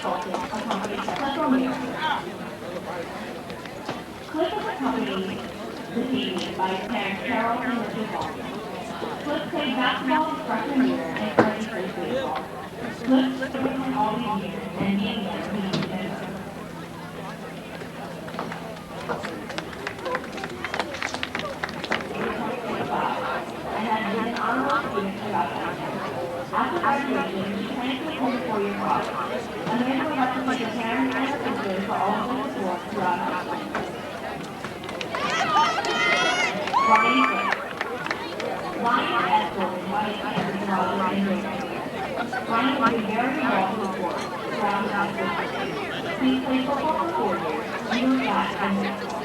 consultant accompanied several years. Cliff is accompanied this evening by his parents Carol and Richard Walker. Cliff played basketball his freshman year and currently plays baseball. Cliff stayed with him all these years, and being there, he knows better. And has been an honorable student throughout China. After graduation, she plans to attend a four-year college. Amanda would like to thank her parents and her sisters for all of their support throughout her life. Ryan Smith. Ryan is escorted by his parents while they are in grade. Ryan is a very involved in sports throughout his high school career. He played football for 4 years, judo, track, and baseball.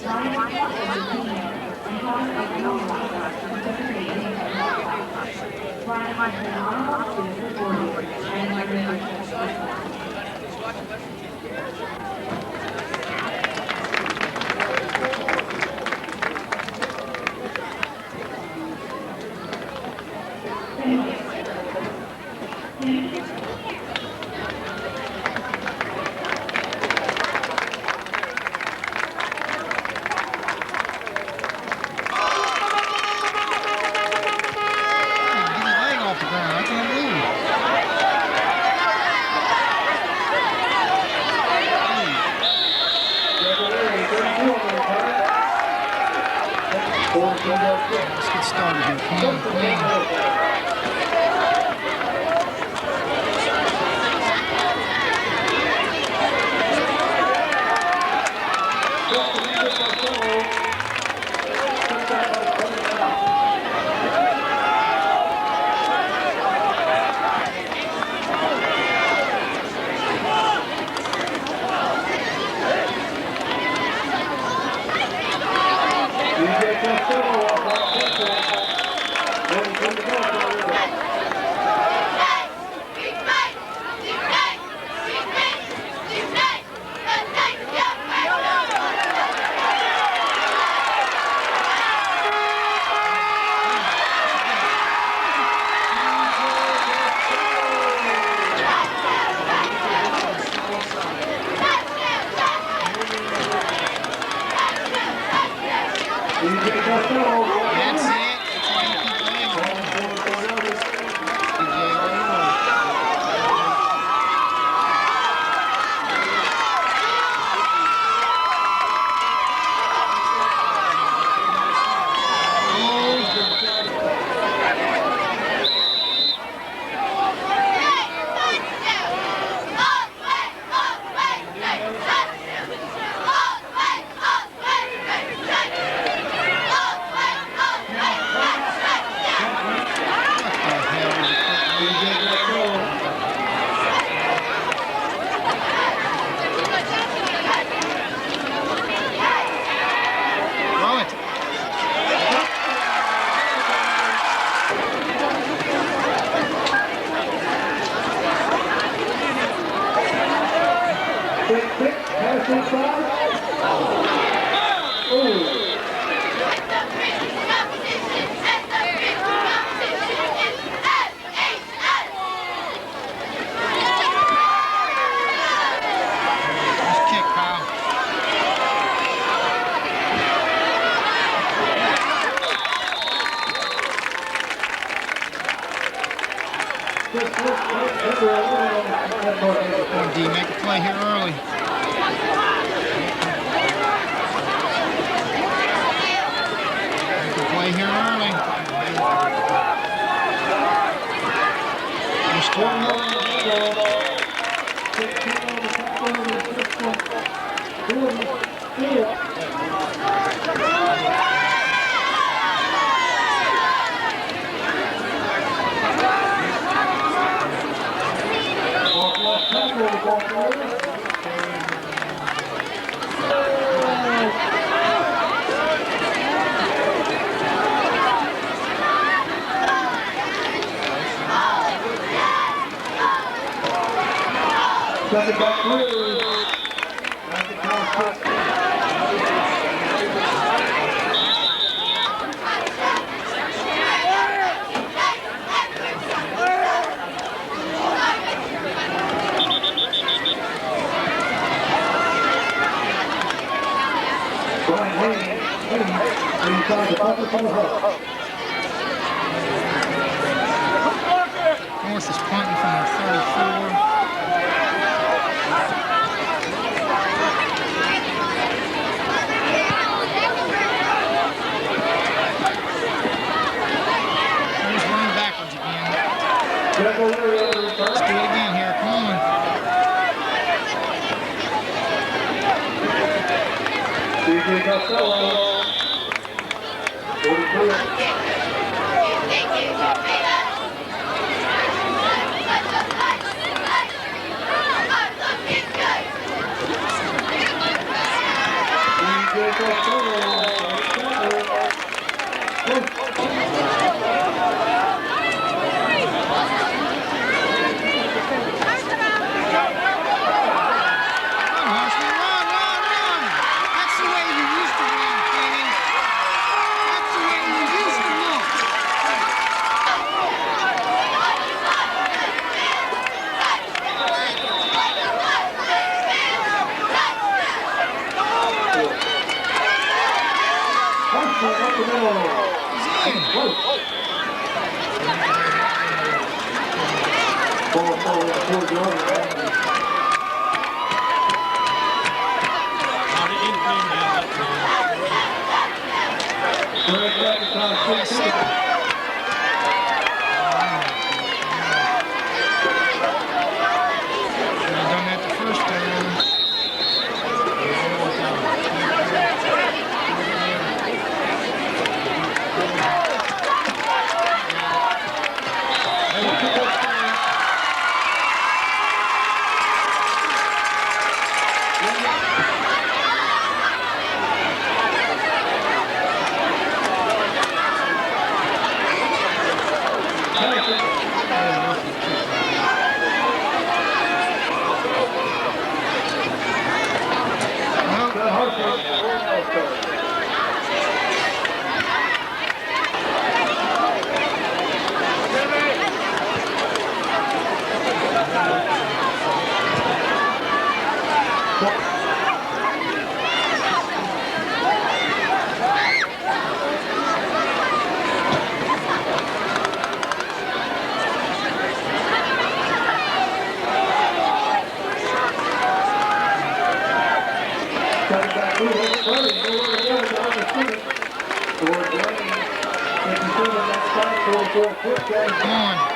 Ryan is also a team member and taught us over home life to participate in the class. Ryan has been an honorable student for 4 years and is a graduation student. Let's get started here. Come on, come on. D, make a play here early. Make a play here early. There's 12. Second back through. North is punting from their 34. He's running backwards again. Let's do it again here. Come on. DJ Costello. 43. Come on.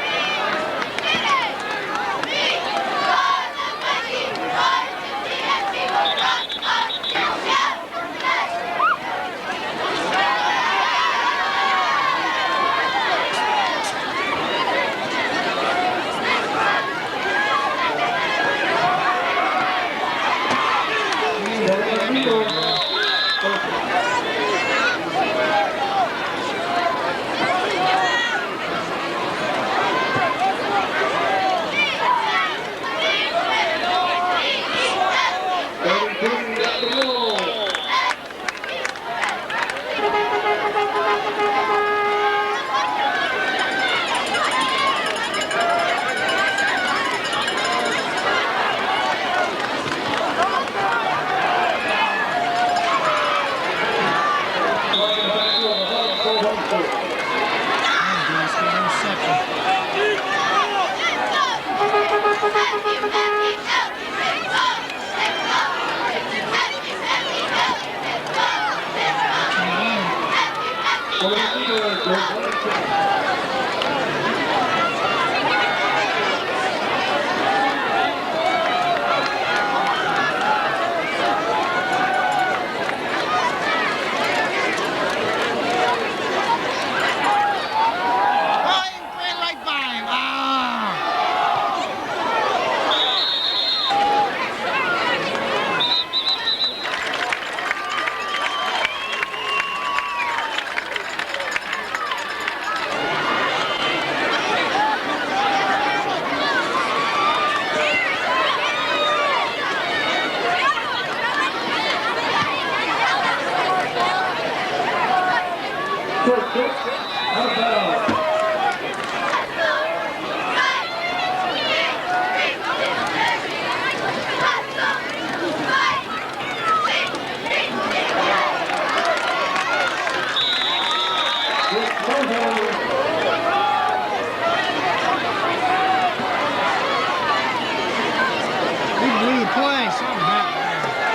something happened there.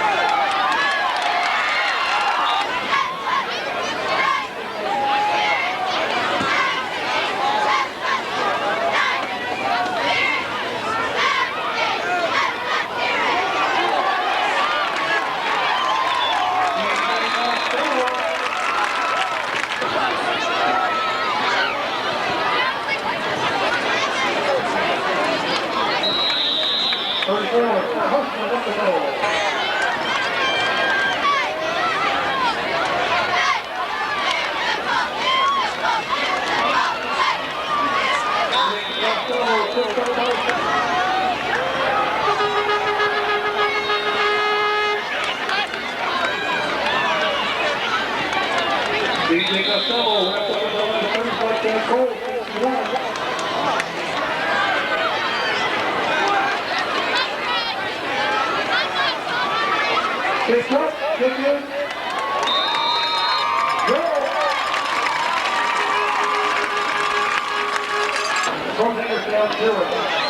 DJ Costello, wrapped up with the last 35 10 goal, 61. Kick up, kick in. Go! North Hagerstown 0.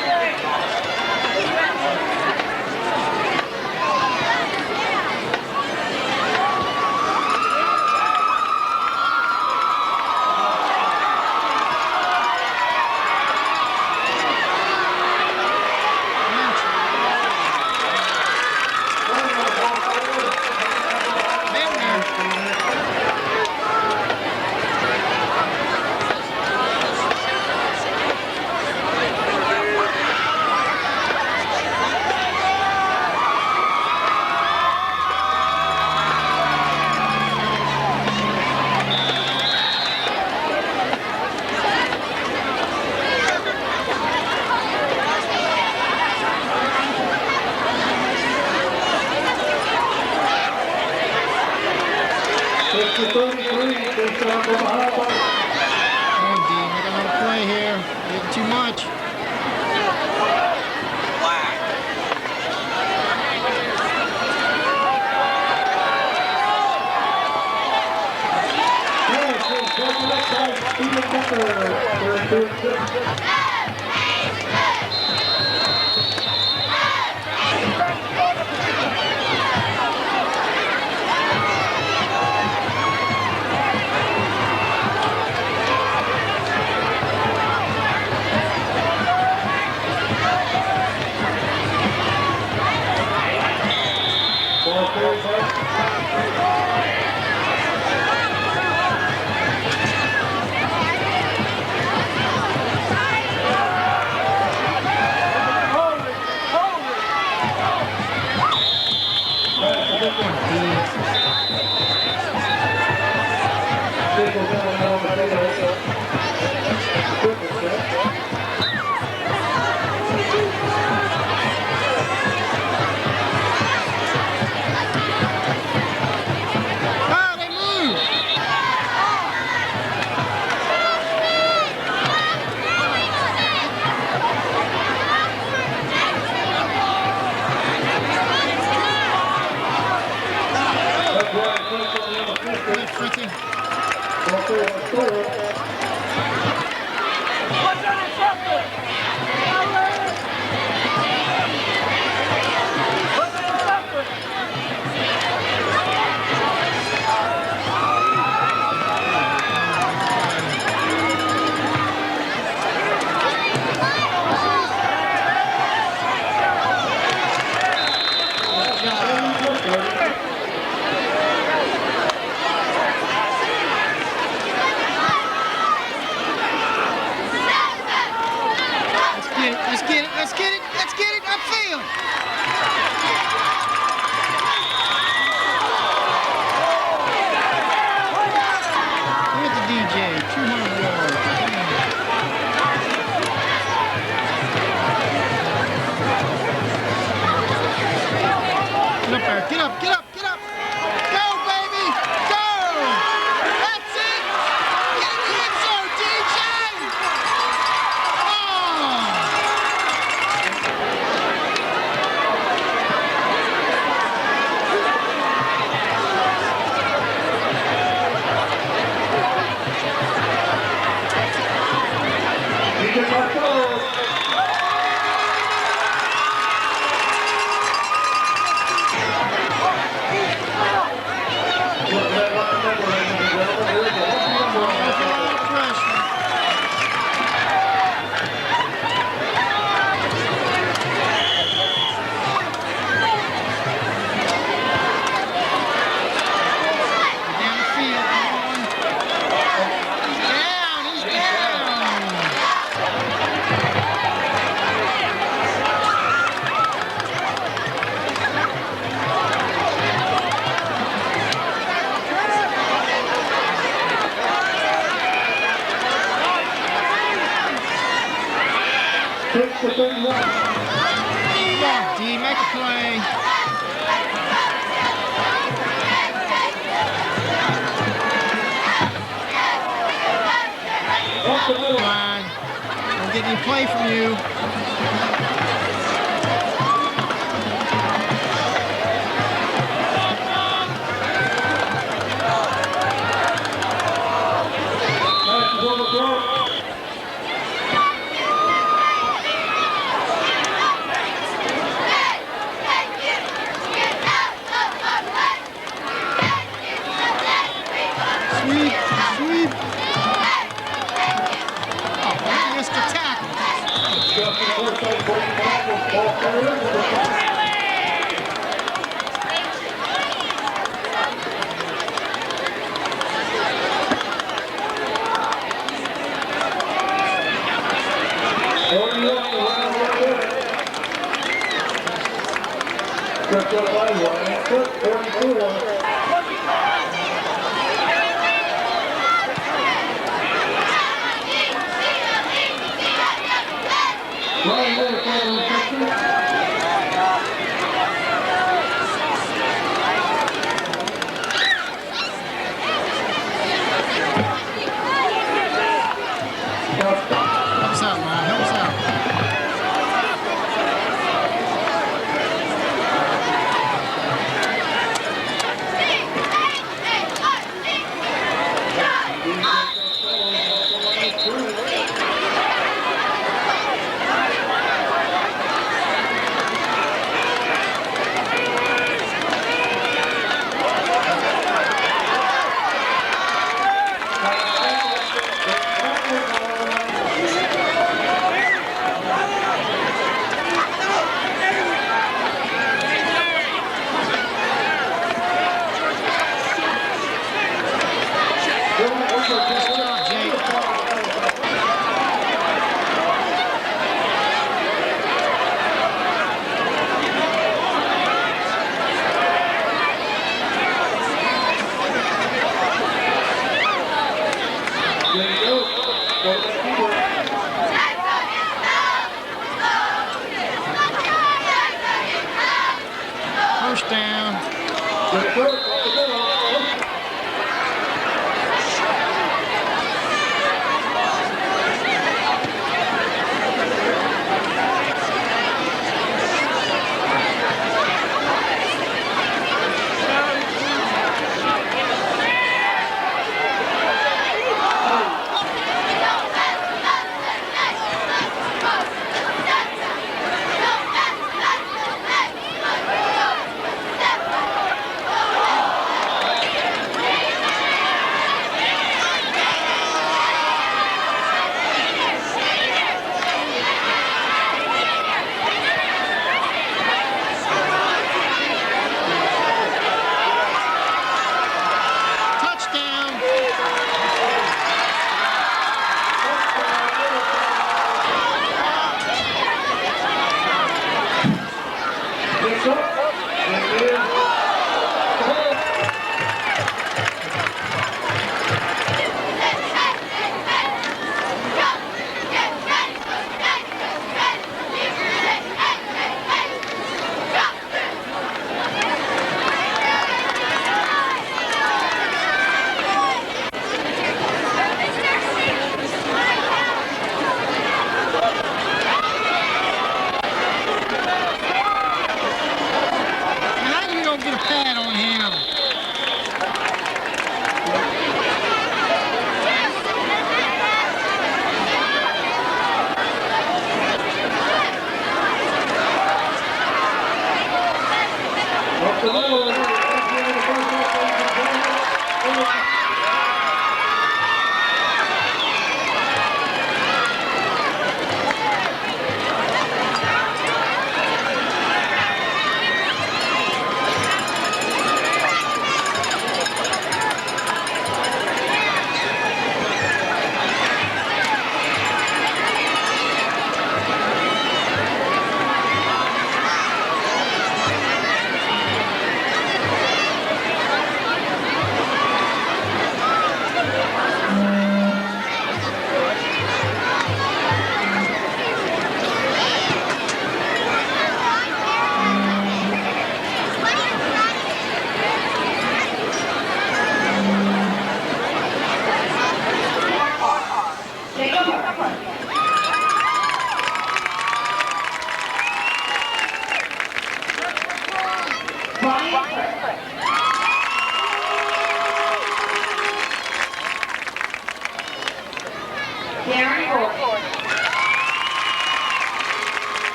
Play here, getting too much. ball, D. Make a play. Come on. We're getting a play from you. First down.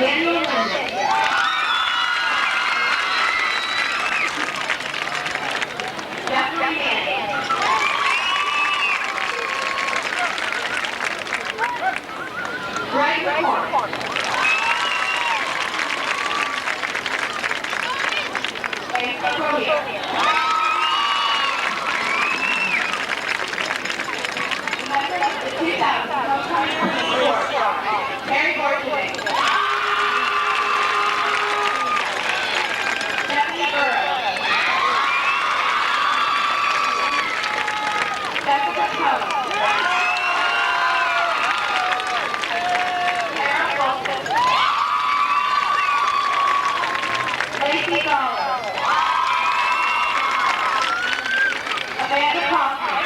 Daniel Linden. Jeffrey Manning. Greg McCormick. Asa Cody. Member of the 2000 Homecoming Queen Award, Mary Gorgeous. Stephanie Burrows. Jessica Coe. Sarah Wilson. Lacey Dollar. Amanda Kaufman.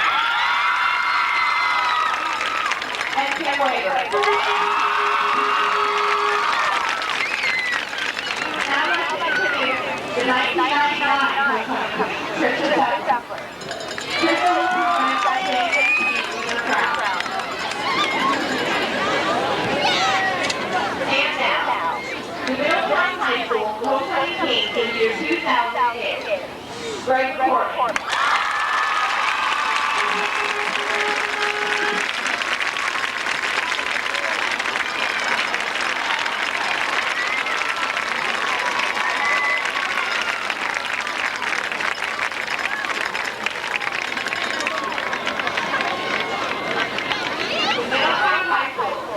And Kim Waver. Now let's introduce the 1999 homecoming, Trisha Tepler. Trisha will present the David team with the crown. And now, the Middletown High School homecoming team for the year 2008. Greg McCormick.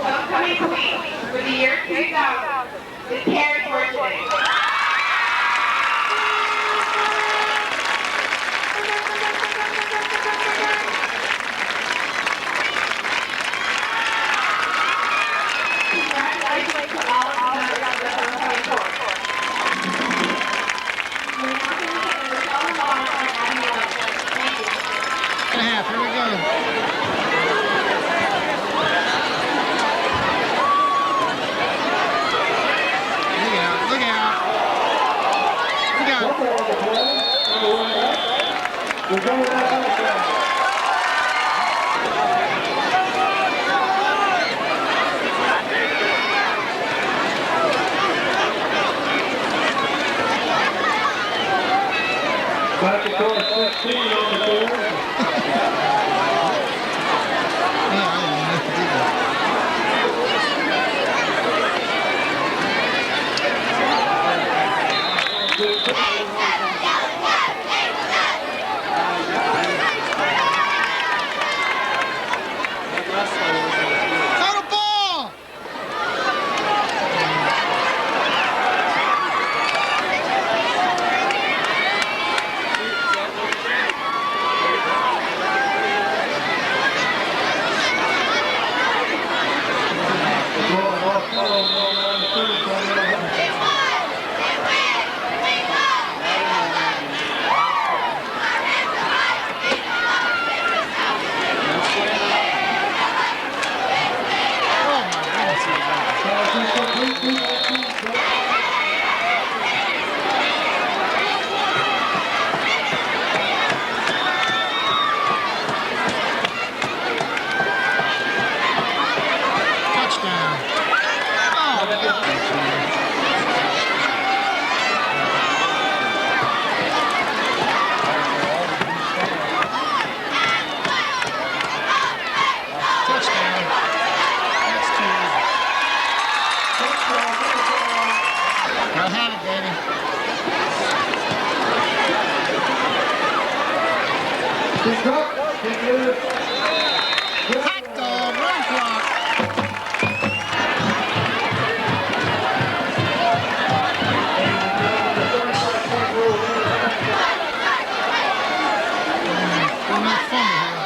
Homecoming queen for the year 2000 is Terry Worthing. Congratulations to all of the members of the homecoming court. We're now going to get the Michelle Lamar on Abby Love. Thank you. And a half, here we go. We're going to back to course 16 on the field. Hot dog, run clock. We're not funny here.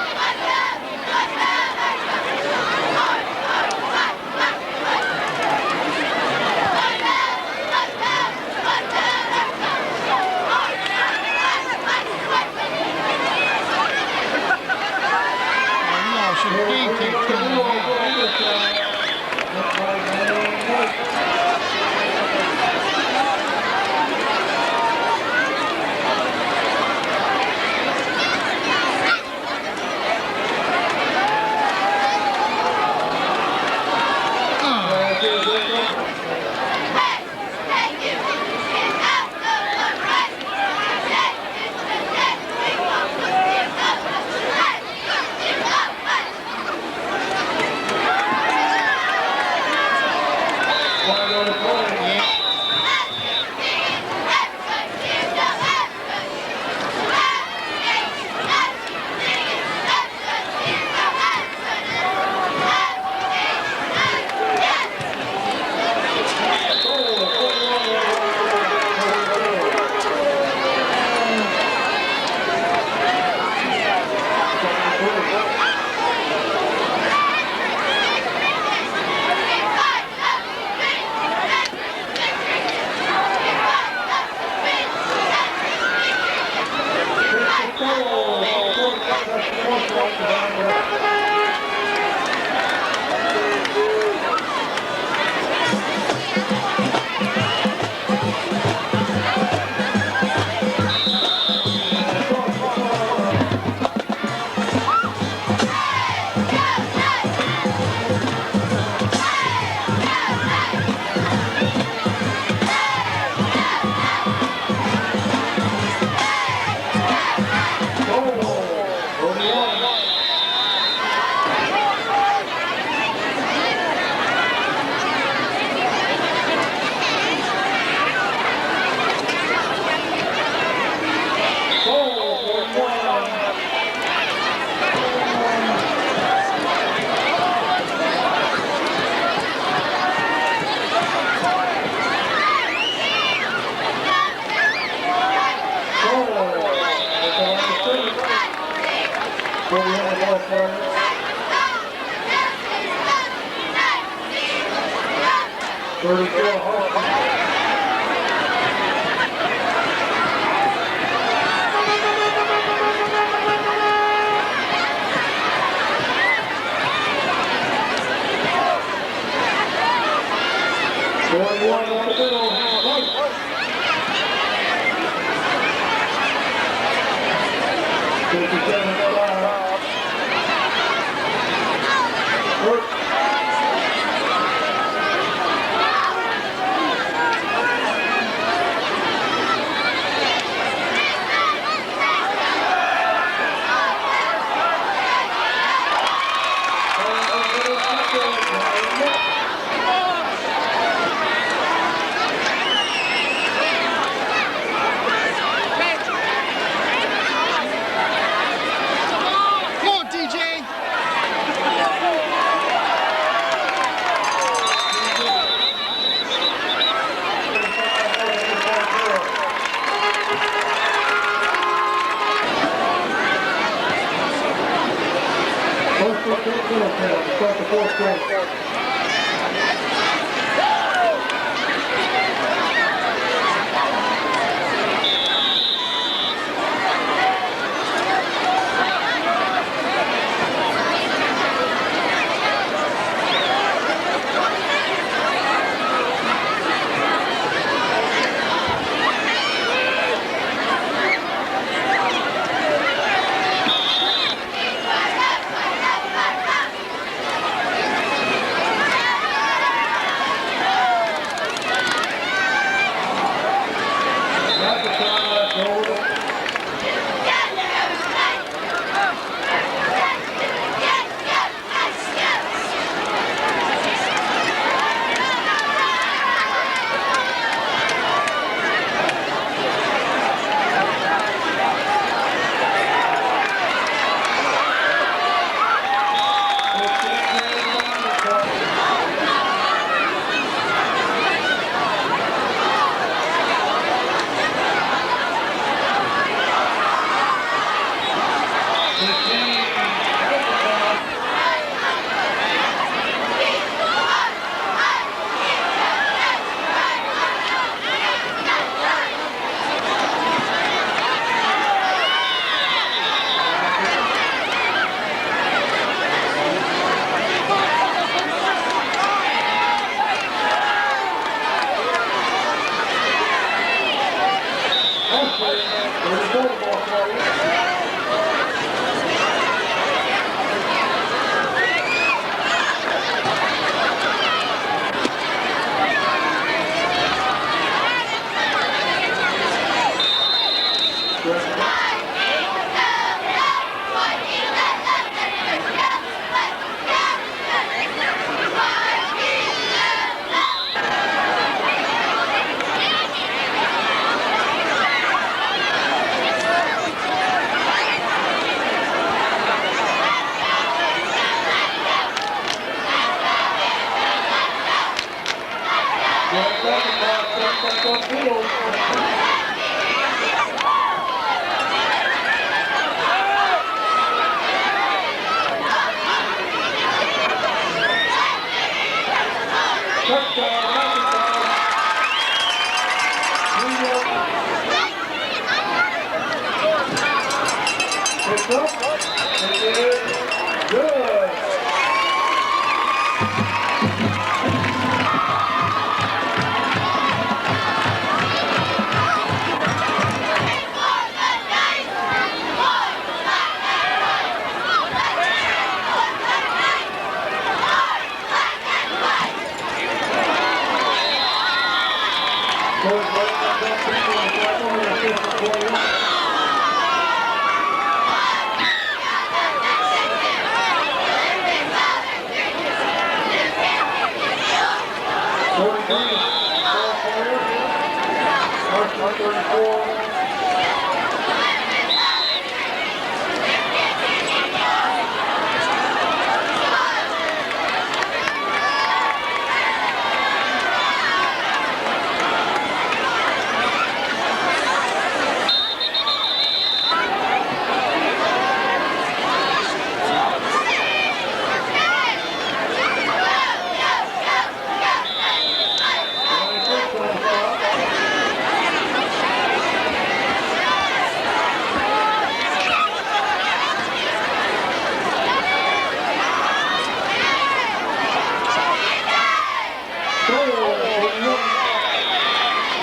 Start the fourth quarter.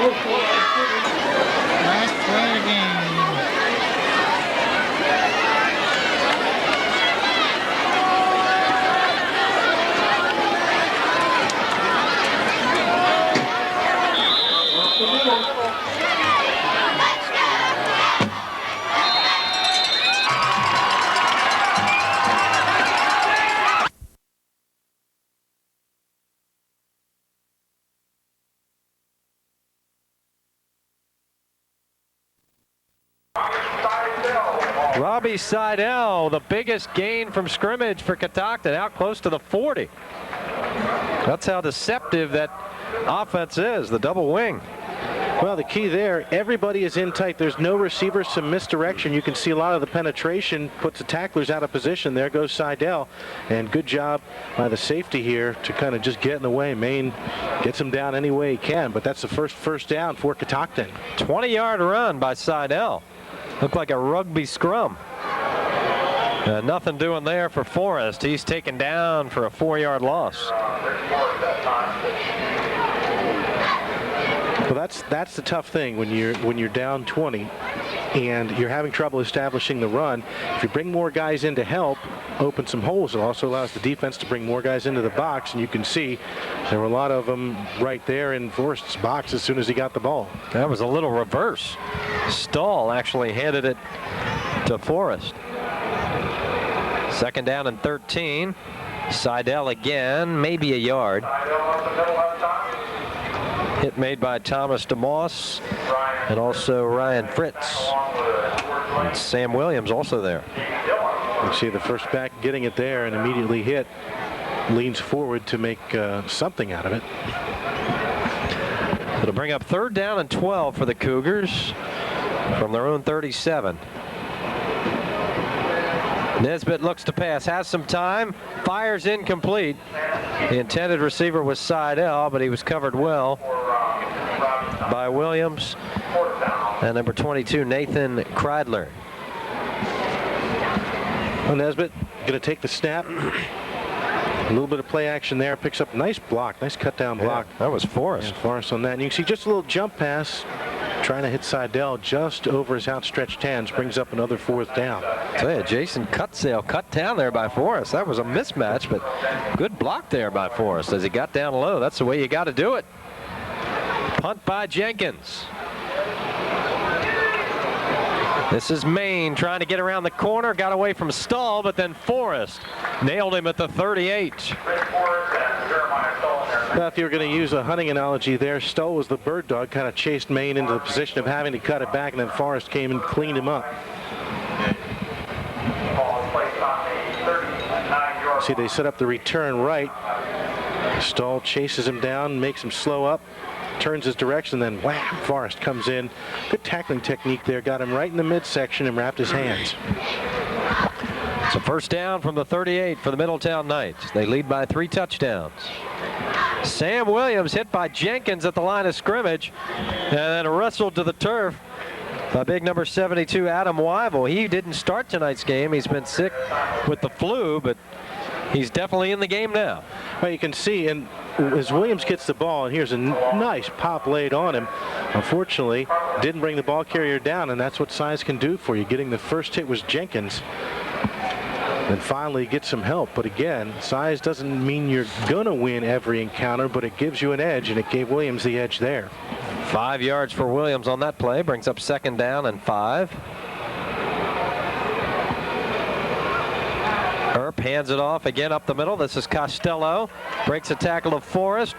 Last play of the game. Robbie Seidel, the biggest gain from scrimmage for Catoctin, out close to the 40. That's how deceptive that offense is, the double wing. Well, the key there, everybody is in tight. There's no receivers, some misdirection. You can see a lot of the penetration puts the tacklers out of position. There goes Seidel. And good job by the safety here to kind of just get in the way. Maine gets him down any way he can, but that's the first down for Catoctin. 20-yard run by Seidel. Looked like a rugby scrum. Nothing doing there for Forrest. He's taken down for a 4-yard loss. Well, that's the tough thing when you're down 20 and you're having trouble establishing the run. If you bring more guys in to help open some holes, it also allows the defense to bring more guys into the box, and you can see there were a lot of them right there in Forrest's box as soon as he got the ball. That was a little reverse. Stahl actually handed it to Forrest. 2nd down and 13. Seidel again, maybe a yard. Hit made by Thomas DeMoss and also Ryan Fritz. And Sam Williams also there. You see the first back getting it there and immediately hit. Leans forward to make something out of it. It'll bring up 3rd down and 12 for the Cougars from their own 37. Nesbitt looks to pass, has some time, fires incomplete. The intended receiver was Seidel, but he was covered well by Williams and number 22, Nathan Kreidler. Well, Nesbitt going to take the snap. A little bit of play action there. Picks up a nice block, nice cut down block. Yeah, that was Forrest. Yeah, Forrest on that. And you can see just a little jump pass trying to hit Seidel just over his outstretched hands. Brings up another 4th down. Tell you, Jason Cutsail cut down there by Forrest. That was a mismatch, but good block there by Forrest as he got down low. That's the way you got to do it. Punt by Jenkins. This is Maine trying to get around the corner. Got away from Stahl, but then Forrest nailed him at the 38. Well, if you were going to use a hunting analogy there, Stoll was the bird dog, kind of chased Maine into the position of having to cut it back, and then Forrest came and cleaned him up. See, they set up the return right. Stoll chases him down, makes him slow up, turns his direction, then wham, Forrest comes in. Good tackling technique there, got him right in the midsection and wrapped his hands. So 1st down from the 38 for the Middletown Knights. They lead by 3 touchdowns. Sam Williams hit by Jenkins at the line of scrimmage and then wrestled to the turf by big number 72, Adam Weibel. He didn't start tonight's game. He's been sick with the flu, but he's definitely in the game now. Well, you can see, and as Williams gets the ball, and here's a nice pop laid on him. Unfortunately, didn't bring the ball carrier down, and that's what size can do for you. Getting the first hit was Jenkins. And finally get some help. But again, size doesn't mean you're going to win every encounter, but it gives you an edge, and it gave Williams the edge there. 5 yards for Williams on that play. Brings up 2nd down and 5. Earp hands it off again up the middle. This is Costello. Breaks a tackle of Forrest.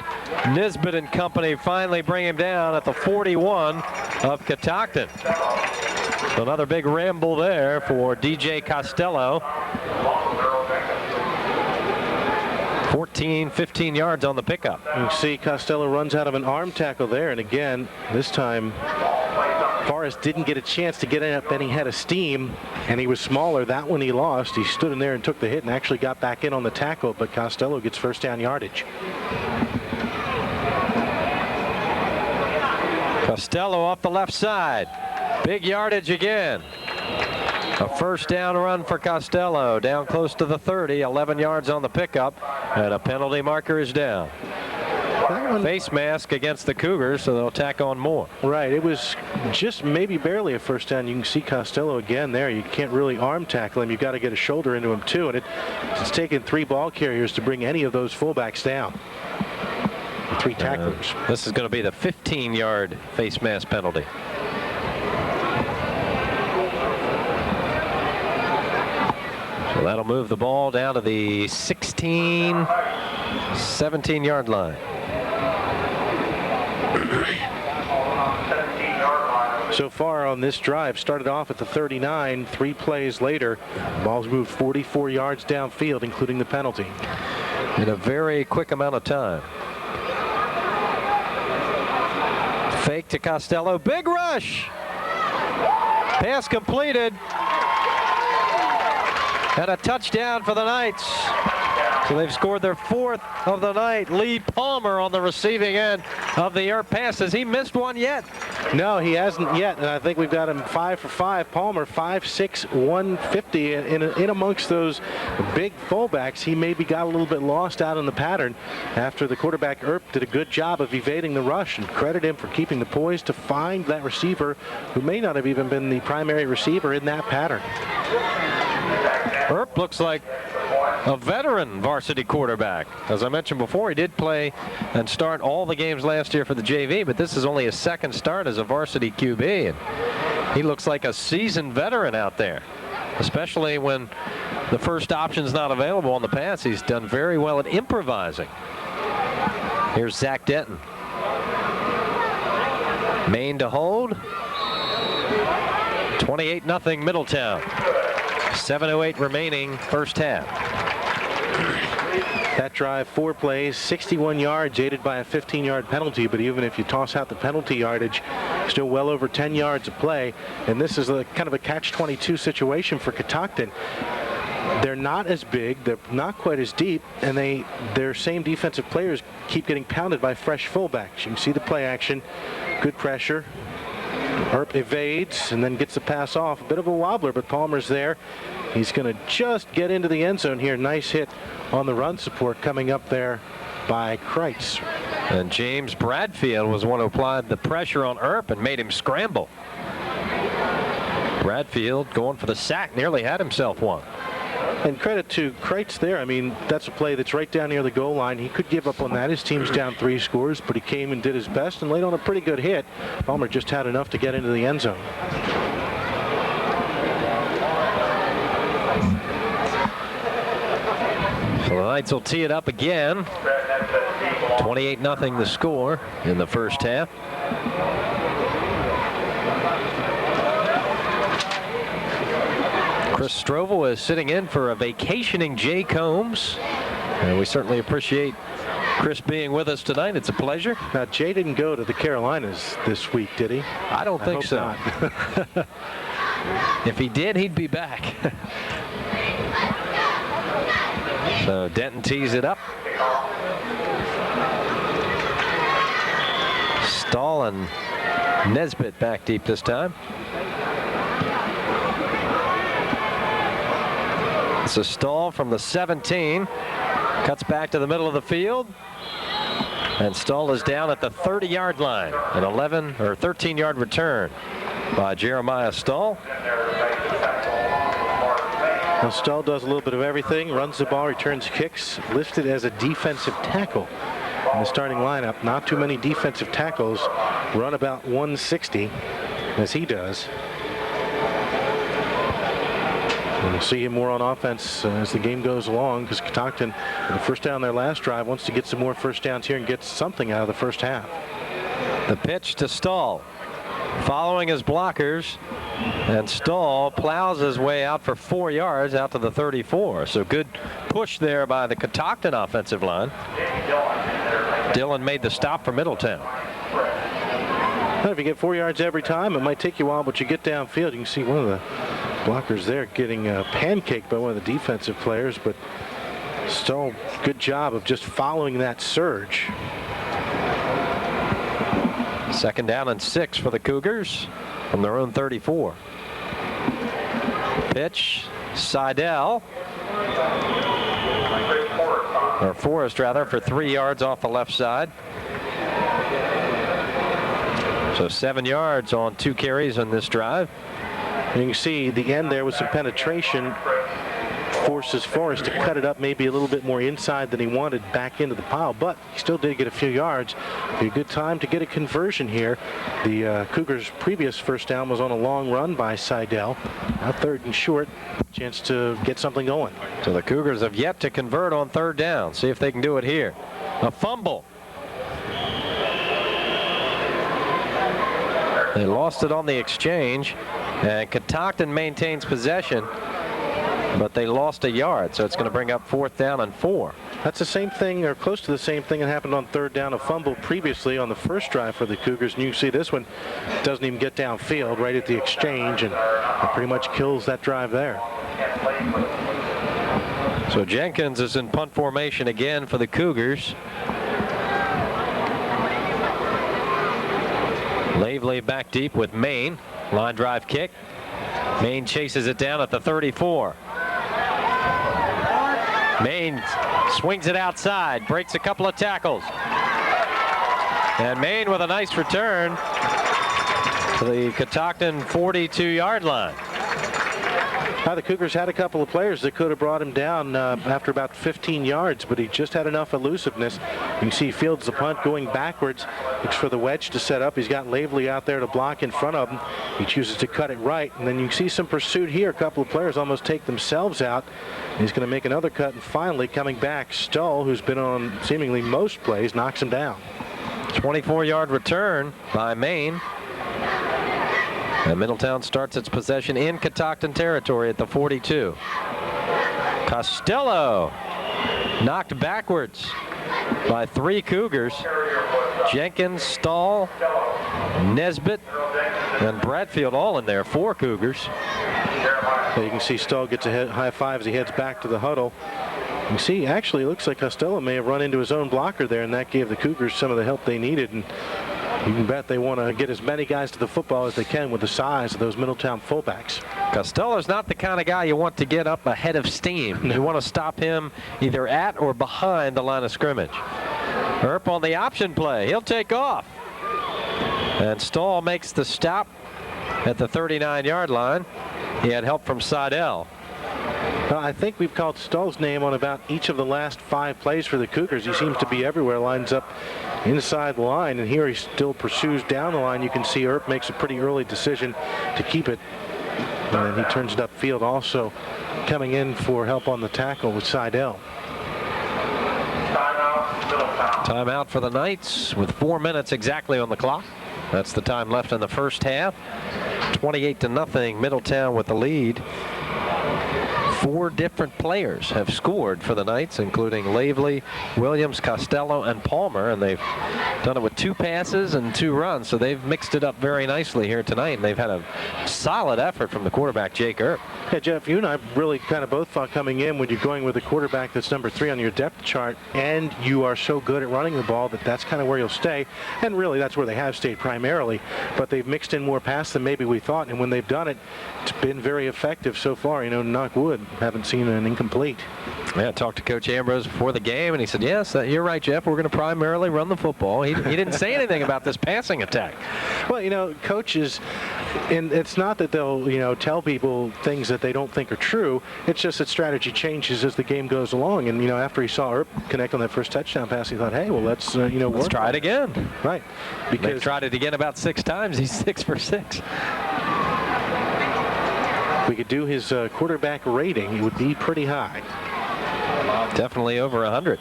Nisbet and company finally bring him down at the 41 of Catoctin. So another big ramble there for DJ Costello. 14, 15 yards on the pickup. You see Costello runs out of an arm tackle there, and again, this time Forrest didn't get a chance to get up any head of steam, and he was smaller. That one he lost. He stood in there and took the hit and actually got back in on the tackle, but Costello gets 1st down yardage. Costello off the left side. Big yardage again. A 1st down run for Costello, down close to the 30, 11 yards on the pickup, and a penalty marker is down. face mask against the Cougars, so they'll tack on more. Right. It was just maybe barely a first down. You can see Costello again there. You can't really arm tackle him. You've got to get a shoulder into him, too. And it's taken 3 ball carriers to bring any of those fullbacks down. 3 tacklers. This is going to be the 15-yard face mask penalty. So that'll move the ball down to the 16, 17-yard line. So far on this drive, started off at the 39, 3 plays later, ball's moved 44 yards downfield, including the penalty. In a very quick amount of time. Fake to Costello, big rush. Pass completed. And a touchdown for the Knights. So they've scored their 4th of the night. Lee Palmer on the receiving end of the Earp pass. Has he missed one yet? No, he hasn't yet, and I think we've got him 5 for 5. Palmer, 5'6", 150. In amongst those big fullbacks, he maybe got a little bit lost out in the pattern after the quarterback Earp did a good job of evading the rush, and credit him for keeping the poise to find that receiver who may not have even been the primary receiver in that pattern. Earp looks like a veteran varsity quarterback. As I mentioned before, he did play and start all the games last year for the JV, but this is only his 2nd start as a varsity QB, and he looks like a seasoned veteran out there, especially when the first option's not available on the pass. He's done very well at improvising. Here's Zach Denton. Maine to hold. 28-0 Middletown. 7:08 remaining first half. That drive, 4 plays, 61 yards, aided by a 15-yard penalty. But even if you toss out the penalty yardage, still well over 10 yards of play. And this is a kind of a catch-22 situation for Catoctin. They're not as big, they're not quite as deep, and their same defensive players keep getting pounded by fresh fullbacks. You can see the play action, good pressure. Earp evades and then gets the pass off. A bit of a wobbler, but Palmer's there. He's going to just get into the end zone here. Nice hit on the run support coming up there by Kreitz. And James Bradfield was one who applied the pressure on Earp and made him scramble. Bradfield going for the sack, nearly had himself one. And credit to Kreitz there. I mean, that's a play that's right down near the goal line. He could give up on that. His team's down 3 scores, but he came and did his best and laid on a pretty good hit. Palmer just had enough to get into the end zone. So the Knights will tee it up again. 28-0 the score in the first half. Chris Strovel is sitting in for a vacationing Jay Combs. And we certainly appreciate Chris being with us tonight. It's a pleasure. Now, Jay didn't go to the Carolinas this week, did he? I don't think so. If he did, he'd be back. So Denton tees it up. Stahl and Nesbitt back deep this time. It's a Stahl from the 17. Cuts back to the middle of the field. And Stahl is down at the 30-yard line. An 11 or 13-yard return by Jeremiah Stahl. Now, Stahl does a little bit of everything. Runs the ball, returns kicks. Listed as a defensive tackle in the starting lineup. Not too many defensive tackles run about 160 as he does. And we'll see him more on offense as the game goes along, because Catoctin, the first down their last drive, wants to get some more first downs here and get something out of the first half. The pitch to Stahl. Following his blockers, and Stahl plows his way out for 4 yards out to the 34. So good push there by the Catoctin offensive line. Dillon made the stop for Middletown. Well, if you get 4 yards every time, it might take you a while, but you get downfield. You can see one of the blockers there getting pancaked by one of the defensive players, but Stahl, good job of just following that surge. 2nd down and 6 for the Cougars from their own 34. Pitch, Seidel. or Forrest rather, for 3 yards off the left side. So 7 yards on 2 carries on this drive. You can see the end there with some penetration forces Forrest to cut it up maybe a little bit more inside than he wanted back into the pile, but he still did get a few yards. Be a good time to get a conversion here. The Cougars' previous first down was on a long run by Seidel. Now 3rd and short, chance to get something going. So the Cougars have yet to convert on 3rd down. See if they can do it here. A fumble. They lost it on the exchange, and Catoctin maintains possession, but they lost a yard, so it's going to bring up 4th down and 4. That's the same thing, or close to the same thing that happened on 3rd down, a fumble previously on the first drive for the Cougars. And you see this one doesn't even get downfield right at the exchange, and it pretty much kills that drive there. So Jenkins is in punt formation again for the Cougars. Lavely back deep with Main. Line drive kick. Main chases it down at the 34. Main swings it outside, breaks a couple of tackles. And Main with a nice return to the Catoctin 42-yard line. Now the Cougars had a couple of players that could have brought him down after about 15 yards, but he just had enough elusiveness. You can see Fields the punt going backwards. Looks for the wedge to set up. He's got Lavely out there to block in front of him. He chooses to cut it right, and then you can see some pursuit here. A couple of players almost take themselves out. He's going to make another cut, and finally coming back, Stull, who's been on seemingly most plays, knocks him down. 24-yard return by Main. And Middletown starts its possession in Catoctin territory at the 42. Costello knocked backwards by 3 Cougars. Jenkins, Stahl, Nesbitt, and Bradfield all in there. 4 Cougars. So you can see Stahl gets a high five as he heads back to the huddle. You see, actually, it looks like Costello may have run into his own blocker there, and that gave the Cougars some of the help they needed. And you can bet they want to get as many guys to the football as they can with the size of those Middletown fullbacks. Costello's not the kind of guy you want to get up ahead of steam. You want to stop him either at or behind the line of scrimmage. Earp on the option play. He'll take off. And Stahl makes the stop at the 39-yard line. He had help from Seidel. Well, I think we've called Stahl's name on about each of the last 5 plays for the Cougars. He seems to be everywhere, lines up inside the line, and here he still pursues down the line. You can see Earp makes a pretty early decision to keep it, and he turns it upfield, also coming in for help on the tackle with Seidel. Timeout for the Knights with 4 minutes exactly on the clock. That's the time left in the first half. 28-0, Middletown with the lead. 4 different players have scored for the Knights, including Lavely, Williams, Costello, and Palmer, and they've done it with 2 passes and 2 runs, so they've mixed it up very nicely here tonight, and they've had a solid effort from the quarterback, Jake Earp. Yeah, Jeff, you and I really kind of both thought coming in when you're going with a quarterback that's number 3 on your depth chart, and you are so good at running the ball that's kind of where you'll stay, and really that's where they have stayed primarily, but they've mixed in more pass than maybe we thought, and when they've done it, it's been very effective so far. You know, knock wood, haven't seen an incomplete. Yeah, I talked to Coach Ambrose before the game, and he said, yes, you're right, Jeff, we're going to primarily run the football. He didn't say anything about this passing attack. Well, you know, coaches, and it's not that they'll, you know, tell people things that they don't think are true. It's just that strategy changes as the game goes along. And, you know, after he saw Earp connect on that first touchdown pass, he thought, hey, well, let's, you know, let's try it again. Right. Because they've tried it again about 6 times. He's 6 for 6. If we could do his quarterback rating, it would be pretty high. Definitely over 100.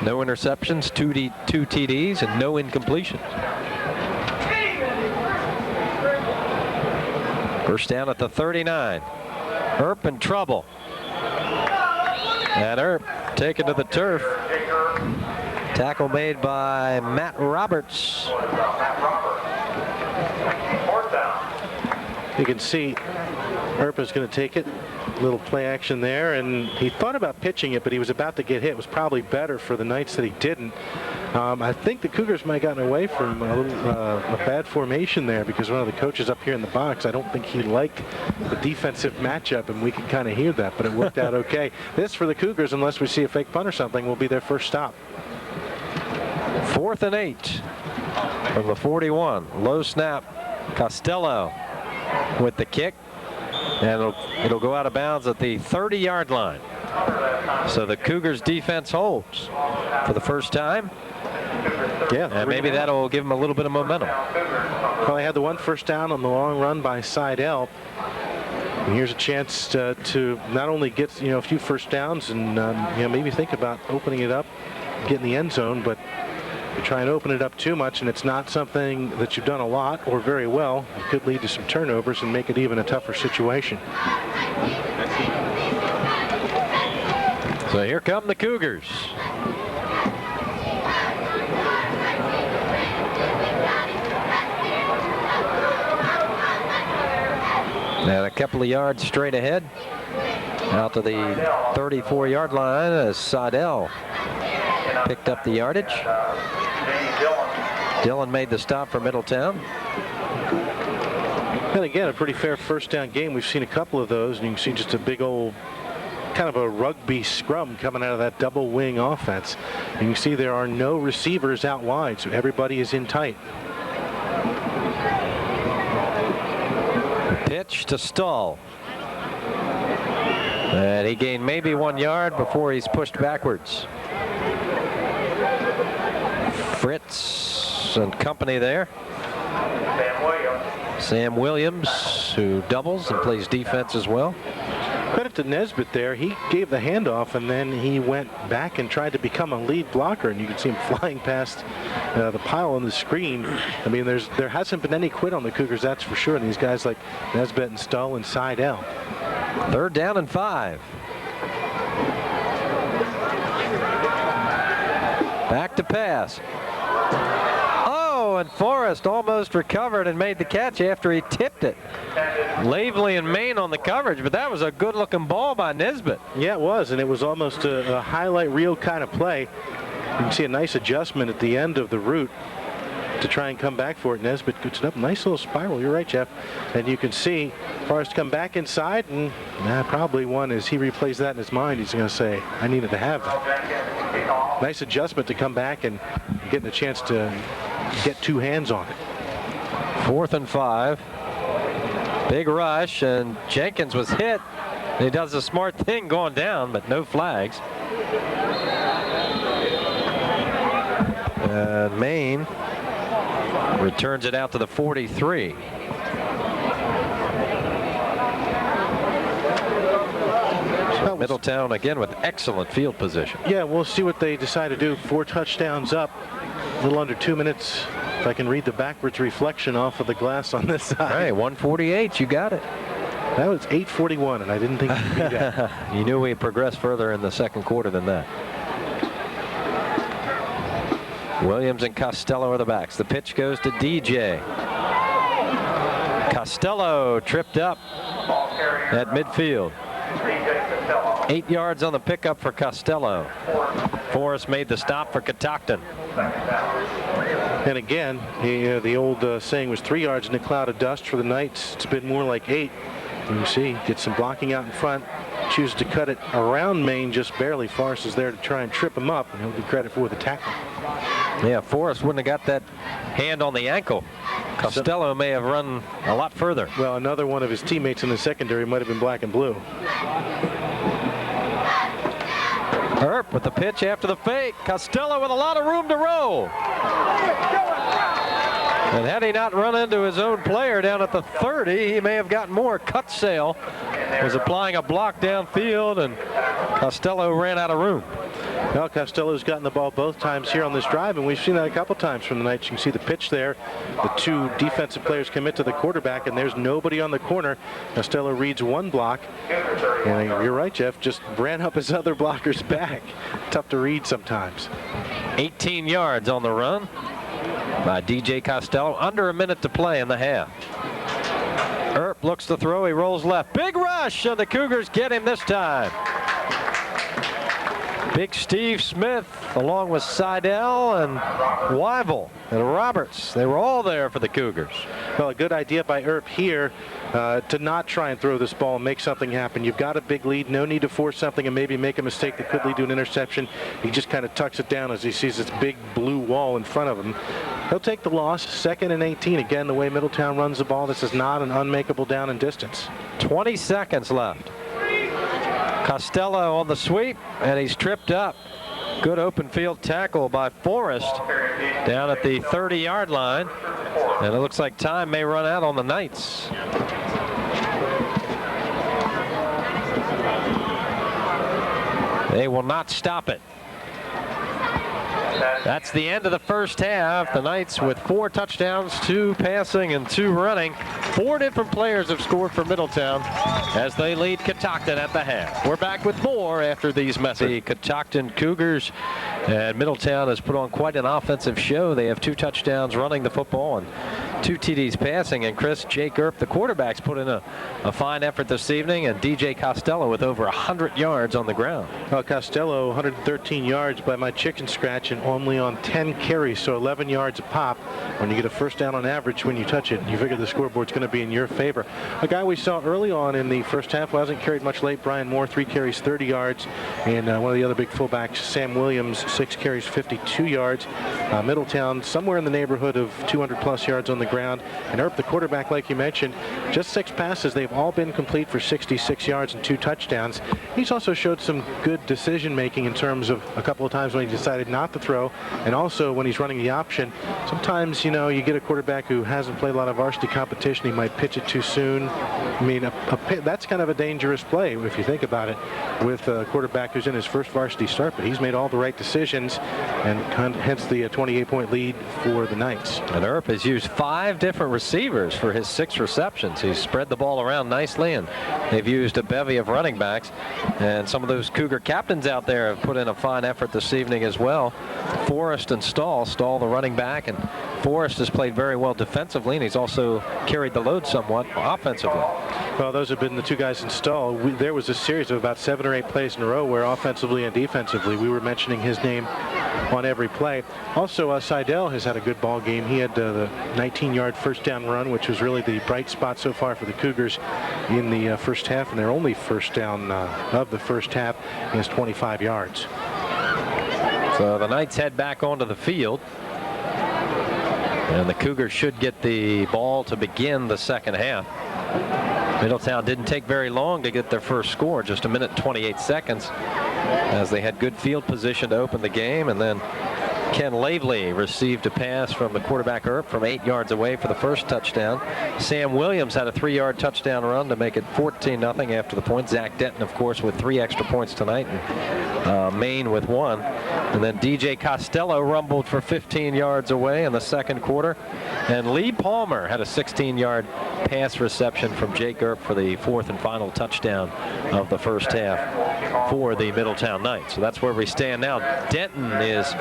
No interceptions, 2 TDs, and no incompletions. First down at the 39. Earp in trouble. And Earp taken to the turf. Tackle made by Matt Roberts. You can see Earp is going to take it. Little play action there, and he thought about pitching it, but he was about to get hit. It was probably better for the Knights that he didn't. I think the Cougars might have gotten away from a bad formation there because one of the coaches up here in the box, I don't think he liked the defensive matchup, and we could kind of hear that, but it worked out okay. This for the Cougars, unless we see a fake punt or something, will be their first stop. 4th and 8 from the 41. Low snap. Costello with the kick, and it'll go out of bounds at the 30-yard line. So the Cougars defense holds for the first time. Yeah, and maybe that'll give them a little bit of momentum. Probably had the one first down on the long run by Seidel. And here's a chance to not only get a few first downs and maybe think about opening it up, getting the end zone, but you try and open it up too much, and it's not something that you've done a lot or very well. It could lead to some turnovers and make it even a tougher situation. So here come the Cougars. And a couple of yards straight ahead. Out to the 34-yard line as Seidel picked up the yardage. Dillon made the stop for Middletown. And again, a pretty fair first down game. We've seen a couple of those, and you can see just a big old kind of a rugby scrum coming out of that double wing offense. And you can see there are no receivers out wide, so everybody is in tight. Pitch to Stahl. And he gained maybe 1 yard before he's pushed backwards. Fritz and company there. Sam Williams, who doubles and plays defense as well. Credit to Nesbitt there. He gave the handoff, and then he went back and tried to become a lead blocker, and you can see him flying past the pile on the screen. I mean, there hasn't been any quit on the Cougars, that's for sure. And these guys like Nesbitt and Stull and Seidel. 3rd down and 5. Back to pass. Oh, and Forrest almost recovered and made the catch after he tipped it. Lavely and Main on the coverage, but that was a good-looking ball by Nesbitt. Yeah, it was, and it was almost a highlight reel kind of play. You can see a nice adjustment at the end of the route to try and come back for it. Nesbitt gets it up. Nice little spiral. You're right, Jeff. And you can see Forrest come back inside, and probably one, as he replays that in his mind, he's going to say, I needed to have that. Nice adjustment to come back and getting a chance to get two hands on it. 4th and 5. Big rush, and Jenkins was hit. He does a smart thing going down, but no flags. And Maine returns it out to the 43. So Middletown again with excellent field position. Yeah, we'll see what they decide to do. 4 touchdowns up, a little under 2 minutes. If I can read the backwards reflection off of the glass on this side. Hey, 148, you got it. That was 8:41, and I didn't think you'd do that. You knew we progressed further in the second quarter than that. Williams and Costello are the backs. The pitch goes to DJ. Costello tripped up at midfield. 8 yards on the pickup for Costello. Forrest made the stop for Catoctin. And again, the old saying was 3 yards in a cloud of dust for the Knights. It's been more like 8. You can see, gets some blocking out in front. Chooses to cut it around Maine just barely. Forrest is there to try and trip him up, and he'll get credit for the tackle. Yeah, Forrest wouldn't have got that hand on the ankle. Costello may have run a lot further. Well, another one of his teammates in the secondary might have been black and blue. Earp with the pitch after the fake. Costello with a lot of room to roll. And had he not run into his own player down at the 30, he may have gotten more. Cutsale was applying a block downfield, and Costello ran out of room. Well, Costello's gotten the ball both times here on this drive, and we've seen that a couple times from the Knights. You can see the pitch there. The 2 defensive players commit to the quarterback, and there's nobody on the corner. Costello reads one block, and you're right, Jeff, just ran up his other blocker's back. Tough to read sometimes. 18 yards on the run by DJ Costello. Under a minute to play in the half. Earp looks to throw. He rolls left. Big rush, and the Cougars get him this time. Big Steve Smith, along with Seidel and Weibel and Roberts. They were all there for the Cougars. Well, a good idea by Earp here to not try and throw this ball and make something happen. You've got a big lead. No need to force something and maybe make a mistake that could lead to an interception. He just kind of tucks it down as he sees this big blue wall in front of him. He'll take the loss. 2nd and 18. Again, the way Middletown runs the ball, this is not an unmakeable down and distance. 20 seconds left. Costello on the sweep, and he's tripped up. Good open field tackle by Forrest down at the 30-yard line. And it looks like time may run out on the Knights. They will not stop it. That's the end of the first half. The Knights with 4 touchdowns, 2 passing and 2 running. 4 different players have scored for Middletown as they lead Catoctin at the half. We're back with more after these messages. The Catoctin Cougars and Middletown has put on quite an offensive show. They have 2 touchdowns running the football and 2 TDs passing. And Chris, Jake Earp, the quarterbacks, put in a fine effort this evening, and DJ Costello with over 100 yards on the ground. Well, Costello 113 yards by my chicken scratch and only on 10 carries, so 11 yards a pop. When you get a first down on average when you touch it, you figure the scoreboard's going to be in your favor. A guy we saw early on in the first half who hasn't carried much late, Brian Moore, 3 carries, 30 yards. And one of the other big fullbacks, Sam Williams, 6 carries, 52 yards. Middletown somewhere in the neighborhood of 200-plus yards on the ground. And Earp, the quarterback, like you mentioned, just 6 passes. They've all been complete for 66 yards and 2 touchdowns. He's also showed some good decision-making in terms of a couple of times when he decided not to throw, and also when he's running the option. Sometimes, you know, you get a quarterback who hasn't played a lot of varsity competition. He might pitch it too soon. I mean, that's kind of a dangerous play if you think about it, with a quarterback who's in his first varsity start. But he's made all the right decisions, and hence the 28-point lead for the Knights. And Earp has used 5 different receivers for his 6 receptions. He's spread the ball around nicely, and they've used a bevy of running backs. And some of those Cougar captains out there have put in a fine effort this evening as well. Forrest and Stahl the running back, and Forrest has played very well defensively, and he's also carried the load somewhat offensively. Well, those have been the 2 guys in Stahl. There was a series of about 7 or 8 plays in a row where offensively and defensively we were mentioning his name on every play. Also, Seidel has had a good ball game. He had the 19-yard first down run, which was really the bright spot so far for the Cougars in the first half, and their only first down of the first half is 25 yards. So the Knights head back onto the field, and the Cougars should get the ball to begin the second half. Middletown didn't take very long to get their first score, just 1 minute and 28 seconds, as they had good field position to open the game. And then Ken Lavely received a pass from the quarterback Earp from 8 yards away for the first touchdown. Sam Williams had a 3-yard touchdown run to make it 14-0 after the point. Zach Denton, of course, with 3 extra points tonight, and Maine with 1. And then DJ Costello rumbled for 15 yards away in the second quarter. And Lee Palmer had a 16-yard pass reception from Jake Earp for the 4th and final touchdown of the first half for the Middletown Knights. So that's where we stand now. Denton is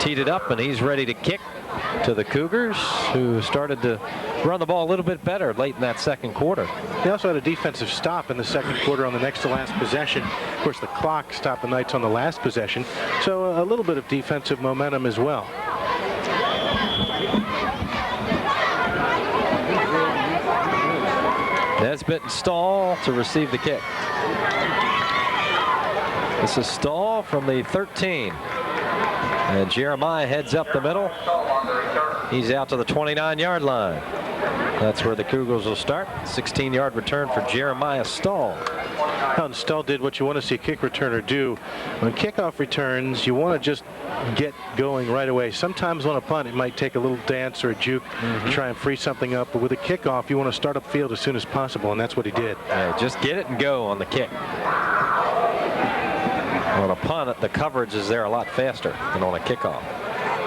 teed it up, and he's ready to kick to the Cougars, who started to run the ball a little bit better late in that second quarter. They also had a defensive stop in the second quarter on the next to last possession. Of course, the clock stopped the Knights on the last possession, so a little bit of defensive momentum as well. Nesbitt and Stahl to receive the kick. This is Stahl from the 13. And Jeremiah heads up the middle. He's out to the 29-yard line. That's where the Cougars will start. 16-yard return for Jeremiah Stahl. And Stahl did what you want to see a kick returner do. On kickoff returns, you want to just get going right away. Sometimes on a punt, it might take a little dance or a juke to try and free something up. But with a kickoff, you want to start up field as soon as possible, and that's what he did. Yeah, just get it and go on the kick. On a punt, the coverage is there a lot faster than on a kickoff.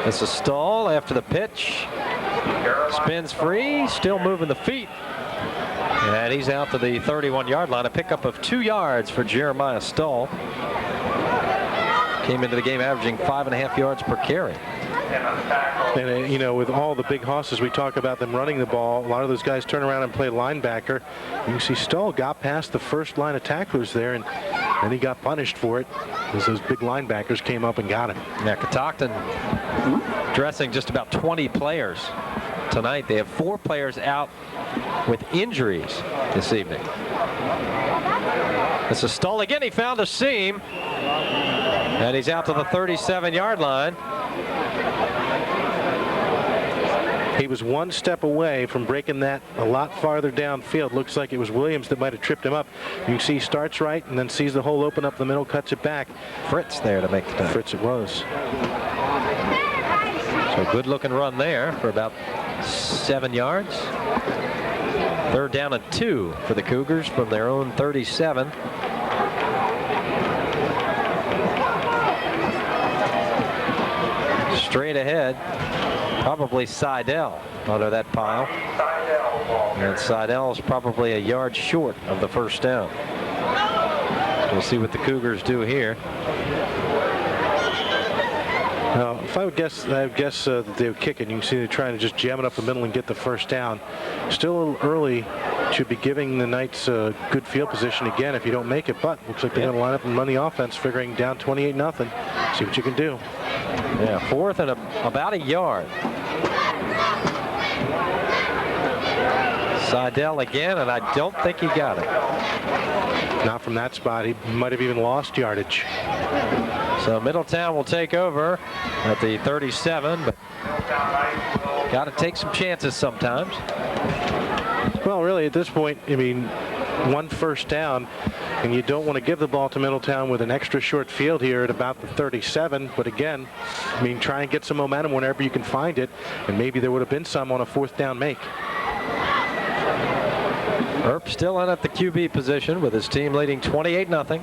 This is Stahl after the pitch. Spins free, still moving the feet. And he's out to the 31-yard line. A pickup of 2 yards for Jeremiah Stahl. Came into the game averaging 5.5 yards per carry. And, you know, with all the big hosses, we talk about them running the ball. A lot of those guys turn around and play linebacker. You can see Stahl got past the first line of tacklers there, and And he got punished for it as those big linebackers came up and got him. Yeah, Catoctin dressing just about 20 players tonight. They have 4 players out with injuries this evening. This is Stoll again. He found a seam, and he's out to the 37-yard line. He was one step away from breaking that a lot farther downfield. Looks like it was Williams that might have tripped him up. You can see he starts right and then sees the hole open up the middle, cuts it back. Fritz there to make the time. Fritz it was. So good looking run there for about 7 yards. 3rd down and 2 for the Cougars from their own 37. Straight ahead, probably Seidel under that pile. And Seidel's probably a yard short of the first down. We'll see what the Cougars do here. Now, if I would guess that they would kick it. You can see they're trying to just jam it up the middle and get the first down. Still a little early. Should be giving the Knights a good field position again if you don't make it. But looks like they're going to line up and run the offense, figuring down 28-0. See what you can do. Yeah, 4th and about a yard. Seidel again, and I don't think he got it. Not from that spot. He might have even lost yardage. So Middletown will take over at the 37, but got to take some chances sometimes. Well, really, at this point, I mean, 1 first down, and you don't want to give the ball to Middletown with an extra short field here at about the 37. But again, I mean, try and get some momentum whenever you can find it, and maybe there would have been some on a 4th down make. Earp still in at the QB position with his team leading 28-0.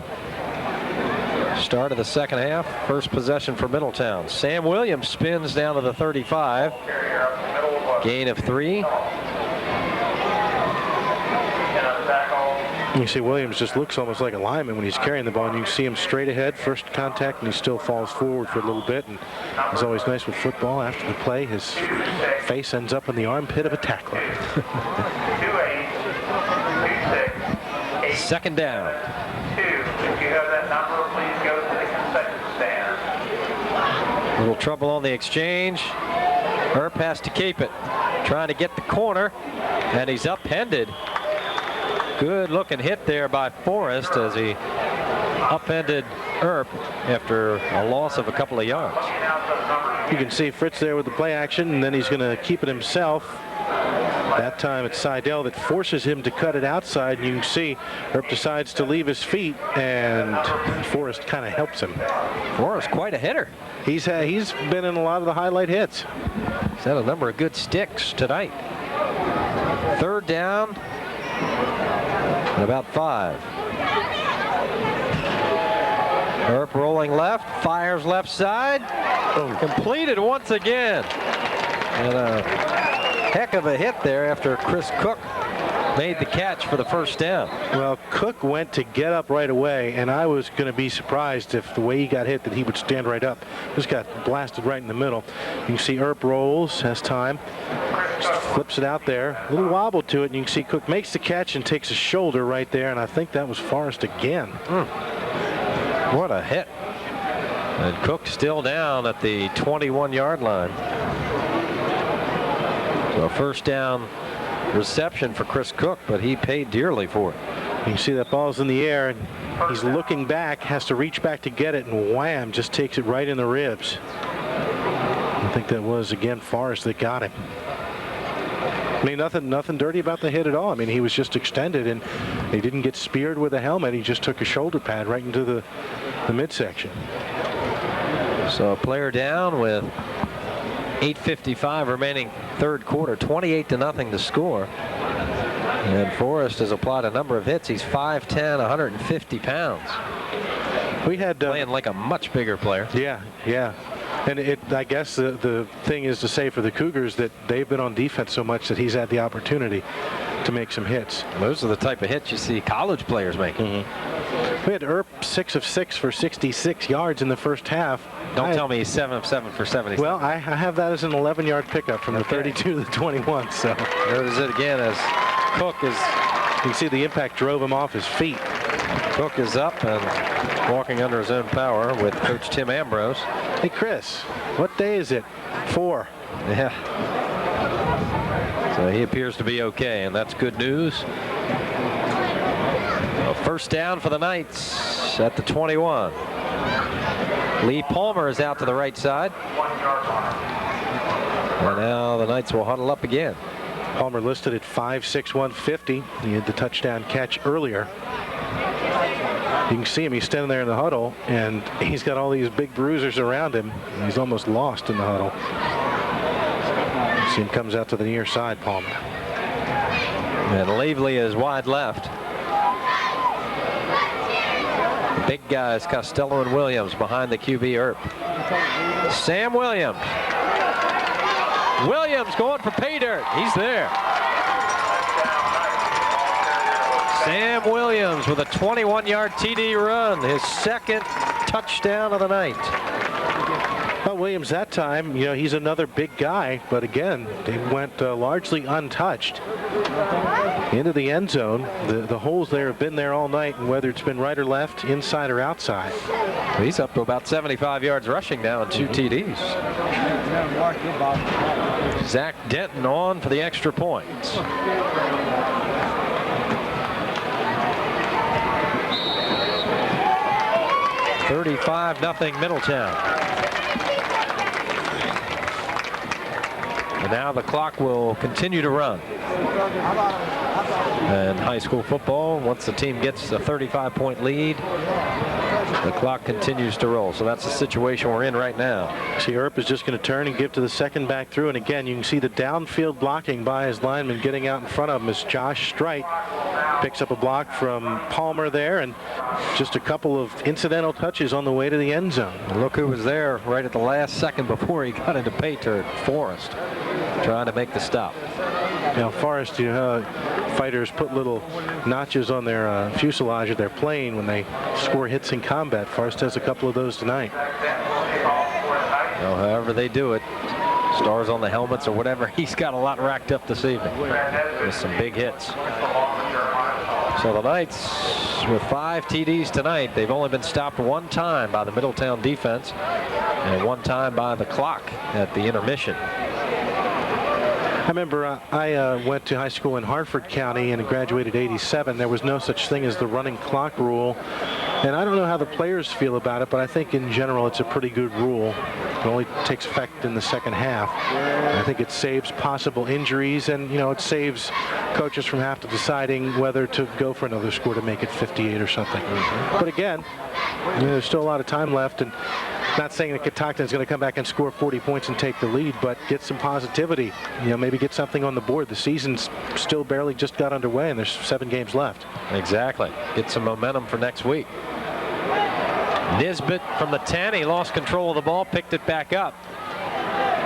Start of the second half. First possession for Middletown. Sam Williams spins down to the 35. Gain of 3. You see Williams just looks almost like a lineman when he's carrying the ball, and you see him straight ahead, first contact, and he still falls forward for a little bit. And it's always nice with football. After the play, his face ends up in the armpit of a tackler. 2nd down. If you have that number, please go to the concession stand. Little trouble on the exchange. Earp has to keep it. Trying to get the corner, and he's upended. Good looking hit there by Forrest as he upended Earp after a loss of a couple of yards. You can see Fritz there with the play action, and then he's going to keep it himself. That time it's Seidel that forces him to cut it outside, and you can see Earp decides to leave his feet, and Forrest kind of helps him. Forrest quite a hitter. He's been in a lot of the highlight hits. He's had a number of good sticks tonight. 3rd down and about 5. Earp rolling left, fires left side. Completed once again. And a heck of a hit there after Chris Cook made the catch for the first down. Well, Cook went to get up right away, and I was going to be surprised if the way he got hit that he would stand right up. Just got blasted right in the middle. You can see Earp rolls, has time, just flips it out there. A little wobble to it, and you can see Cook makes the catch and takes a shoulder right there, and I think that was Forrest again. What a hit. And Cook still down at the 21-yard line. So first down reception for Chris Cook, but he paid dearly for it. You can see that ball's in the air, and he's looking back, has to reach back to get it, and wham, just takes it right in the ribs. I think that was, again, Forrest that got him. I mean, nothing dirty about the hit at all. I mean, he was just extended, and he didn't get speared with a helmet. He just took a shoulder pad right into the midsection. So a player down with 8:55 remaining 3rd quarter, 28-0 to score. And Forrest has applied a number of hits. He's 5'10", 150 pounds. We had playing like a much bigger player. Yeah. And I guess the thing is to say for the Cougars that they've been on defense so much that he's had the opportunity to make some hits. Those are the type of hits you see college players making. We had Earp 6 of 6 for 66 yards in the first half. Don't tell me he's 7 of 7 for 70. Well, I have that as an 11-yard pickup from the 32 to the 21. So there's it again as Cook is. You can see the impact drove him off his feet. Cook is up and walking under his own power with Coach Tim Ambrose. Hey, Chris, what day is it? 4. Yeah. So he appears to be okay, and that's good news. A first down for the Knights at the 21. Lee Palmer is out to the right side. And now the Knights will huddle up again. Palmer listed at 5'6", 150. He had the touchdown catch earlier. You can see him. He's standing there in the huddle, and he's got all these big bruisers around him. He's almost lost in the huddle. See him comes out to the near side, Palmer. And Lavely is wide left. The big guys, Costello and Williams, behind the QB Earp. Sam Williams. Williams going for pay dirt. He's there. Sam Williams with a 21-yard TD run, his second touchdown of the night. Well, Williams that time, you know, he's another big guy, but again, they went largely untouched into the end zone. The holes there have been there all night, and whether it's been right or left, inside or outside. He's up to about 75 yards rushing now and 2 TDs. Zach Denton on for the extra points. $35-0 Middletown. And now the clock will continue to run. And high school football, once the team gets a 35-point lead, the clock continues to roll. So that's the situation we're in right now. See, Earp is just going to turn and give to the second back through. And again, you can see the downfield blocking by his lineman getting out in front of him as Josh Strite picks up a block from Palmer there, and just a couple of incidental touches on the way to the end zone. And look who was there right at the last second before he got into pay dirt, Forrest, trying to make the stop. Now, Forrest, you know, fighters put little notches on their fuselage of their plane when they score hits in combat. Forrest has a couple of those tonight. Well, however they do it, stars on the helmets or whatever, he's got a lot racked up this evening with some big hits. So the Knights with 5 TDs tonight. They've only been stopped one time by the Middletown defense and one time by the clock at the intermission. I remember I went to high school in Hartford County and graduated '87. There was no such thing as the running clock rule. And I don't know how the players feel about it, but I think in general it's a pretty good rule. It only takes effect in the second half. I think it saves possible injuries, and, you know, it saves coaches from having to deciding whether to go for another score to make it 58 or something. But again, you know, there's still a lot of time left, and not saying that Catoctin is going to come back and score 40 points and take the lead, but get some positivity. You know, maybe get something on the board. The season's still barely just got underway, and there's 7 games left. Exactly. Get some momentum for next week. Nisbet from the 10. He lost control of the ball, picked it back up.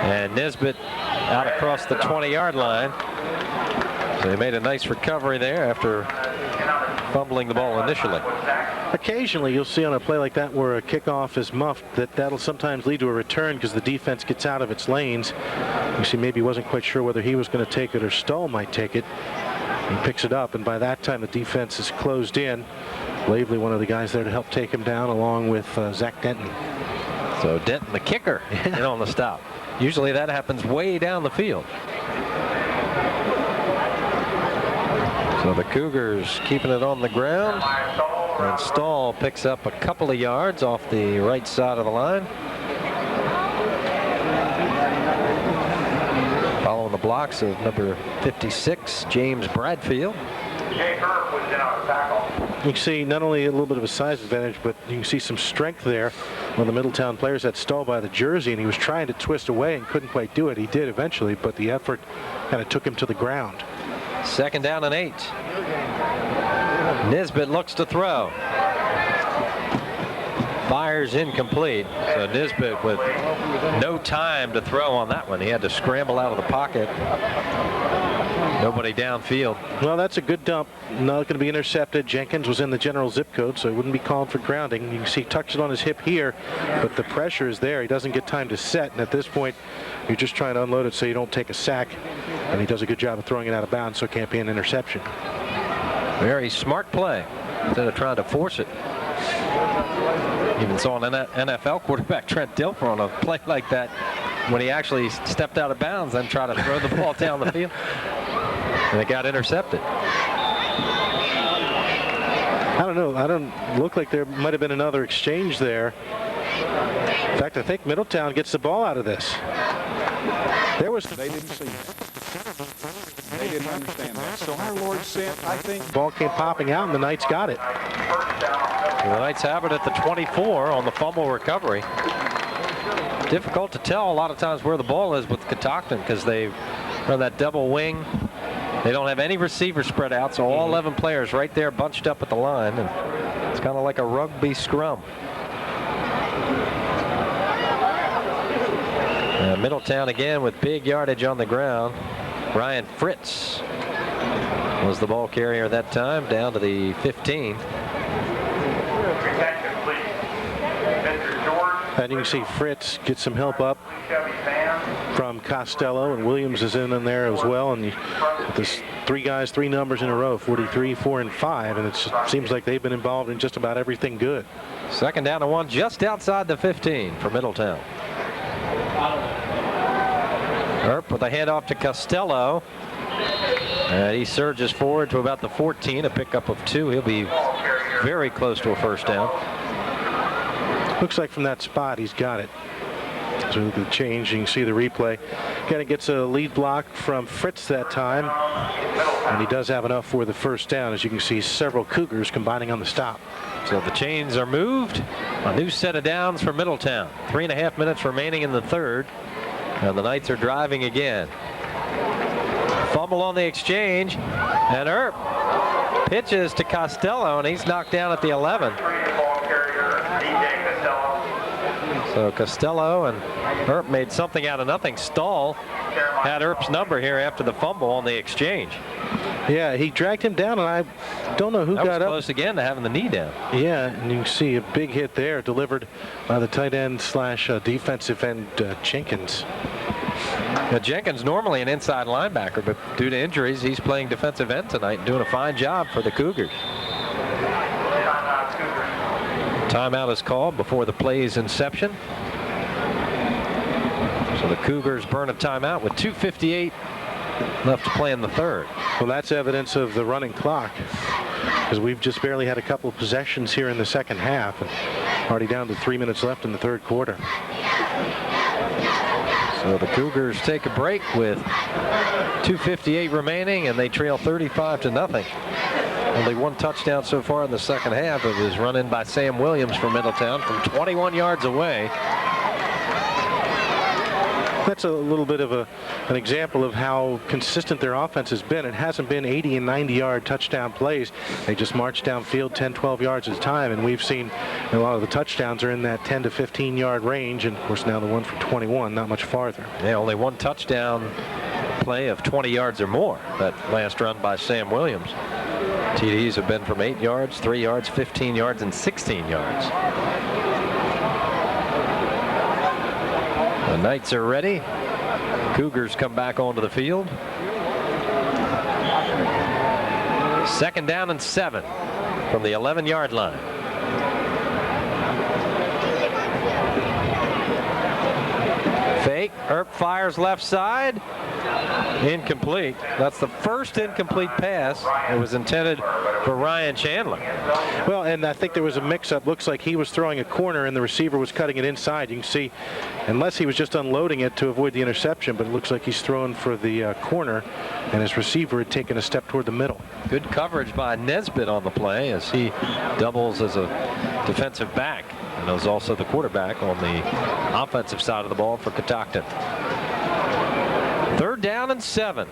And Nisbet out across the 20-yard line. So he made a nice recovery there after fumbling the ball initially. Occasionally you'll see on a play like that where a kickoff is muffed that'll sometimes lead to a return because the defense gets out of its lanes. You see, maybe he wasn't quite sure whether he was going to take it or Stull might take it. He picks it up, and by that time the defense is closed in. Lavely, one of the guys there to help take him down, along with Zach Denton. So Denton, the kicker, in on the stop. Usually that happens way down the field. So the Cougars keeping it on the ground. And Stull picks up a couple of yards off the right side of the line. Following the blocks of number 56, James Bradfield. You can see not only a little bit of a size advantage, but you can see some strength there. One of the Middletown players had Stull by the jersey, and he was trying to twist away and couldn't quite do it. He did eventually, but the effort kind of took him to the ground. 2nd down and 8. Nisbet looks to throw. Fires incomplete. So Nisbet with no time to throw on that one. He had to scramble out of the pocket. Nobody downfield. Well, that's a good dump. Not going to be intercepted. Jenkins was in the general zip code, so he wouldn't be called for grounding. You can see he tucks it on his hip here, but the pressure is there. He doesn't get time to set, and at this point, you're just trying to unload it so you don't take a sack. And he does a good job of throwing it out of bounds, so it can't be an interception. Very smart play. instead of trying to force it. Even saw an NFL quarterback, Trent Dilfer, on a play like that when he actually stepped out of bounds and tried to throw the ball down the field. And it got intercepted. I don't know. I don't look like there might have been another exchange there. In fact, I think Middletown gets the ball out of this. There was. They didn't see it. They didn't understand that. So our Lord sent, I think. Ball came popping out, and the Knights got it. And the Knights have it at the 24 on the fumble recovery. Difficult to tell a lot of times where the ball is with Catoctin because they run that double wing. They don't have any receivers spread out, so all 11 players right there bunched up at the line. And it's kind of like a rugby scrum. Middletown again with big yardage on the ground. Ryan Fritz was the ball carrier that time, down to the 15. And you can see Fritz get some help up from Costello, and Williams is in there as well. And there's 3 guys, 3 numbers in a row, 43, 4, and 5, and it seems like they've been involved in just about everything good. 2nd down and 1 just outside the 15 for Middletown. Earp with a handoff to Costello. And he surges forward to about the 14, a pickup of 2. He'll be very close to a first down. Looks like from that spot he's got it. So look at the change. You can see the replay. Kind of gets a lead block from Fritz that time. And he does have enough for the first down. As you can see, several Cougars combining on the stop. So the chains are moved. A new set of downs for Middletown. 3.5 minutes remaining in the 3rd. And the Knights are driving again. Fumble on the exchange. And Earp pitches to Costello, and he's knocked down at the 11. So Costello and Earp made something out of nothing. Stahl had Earp's number here after the fumble on the exchange. Yeah, he dragged him down, and I don't know who got up. Close again to having the knee down. Yeah, and you can see a big hit there delivered by the tight end slash defensive end Jenkins. Now, Jenkins normally an inside linebacker, but due to injuries, he's playing defensive end tonight and doing a fine job for the Cougars. Timeout is called before the play's inception. So the Cougars burn a timeout with 2:58 left to play in the 3rd. Well, that's evidence of the running clock, because we've just barely had a couple of possessions here in the 2nd half, and already down to 3 minutes left in the 3rd quarter. So the Cougars take a break with 2:58 remaining, and they trail 35-0. Only 1 touchdown so far in the 2nd half. It was run in by Sam Williams from Middletown from 21 yards away. That's a little bit of an example of how consistent their offense has been. It hasn't been 80 and 90-yard touchdown plays. They just march downfield 10, 12 yards at a time, and we've seen a lot of the touchdowns are in that 10 to 15-yard range, and of course now the one for 21, not much farther. Yeah, only 1 touchdown play of 20 yards or more. That last run by Sam Williams. TDs have been from 8 yards, 3 yards, 15 yards, and 16 yards. The Knights are ready. Cougars come back onto the field. 2nd down and 7 from the 11-yard line. Fake. Earp fires left side. Incomplete. That's the first incomplete pass. It was intended for Ryan Chandler. Well, and I think there was a mix-up. Looks like he was throwing a corner and the receiver was cutting it inside. You can see, unless he was just unloading it to avoid the interception, but it looks like he's throwing for the corner, and his receiver had taken a step toward the middle. Good coverage by Nesbitt on the play as he doubles as a defensive back, and was also the quarterback on the offensive side of the ball for Catoctin. 3rd down and 7.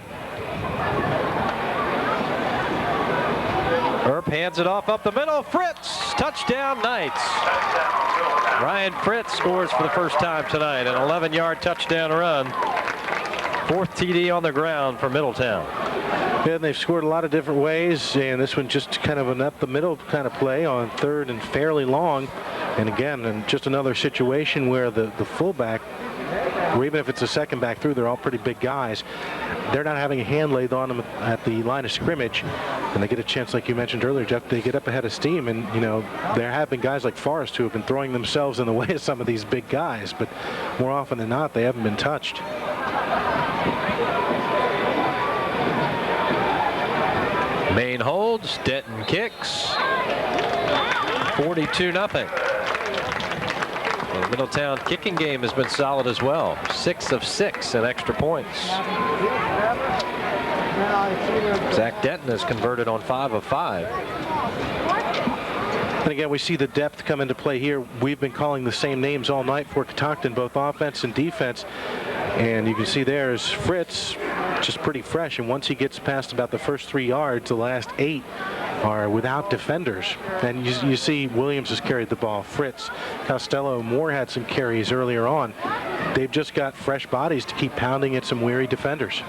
Earp hands it off up the middle. Fritz, touchdown Knights. Ryan Fritz scores for the first time tonight, an 11-yard touchdown run. 4th TD on the ground for Middletown. Yeah, and they've scored a lot of different ways, and this one just kind of an up the middle kind of play on 3rd and fairly long. And again, and just another situation where the fullback or even if it's a second back through, they're all pretty big guys. They're not having a hand laid on them at the line of scrimmage, and they get a chance, like you mentioned earlier, Jeff, they get up ahead of steam, and, you know, there have been guys like Forrest who have been throwing themselves in the way of some of these big guys, but more often than not, they haven't been touched. Maine holds, Denton kicks. 42-0. The Middletown kicking game has been solid as well. 6 of 6 in extra points. Zach Denton has converted on 5 of 5. And again, we see the depth come into play here. We've been calling the same names all night for Catoctin, both offense and defense. And you can see there is Fritz, just pretty fresh. And once he gets past about the first 3 yards, the last 8 are without defenders. And you see Williams has carried the ball. Fritz, Costello, Moore had some carries earlier on. They've just got fresh bodies to keep pounding at some weary defenders.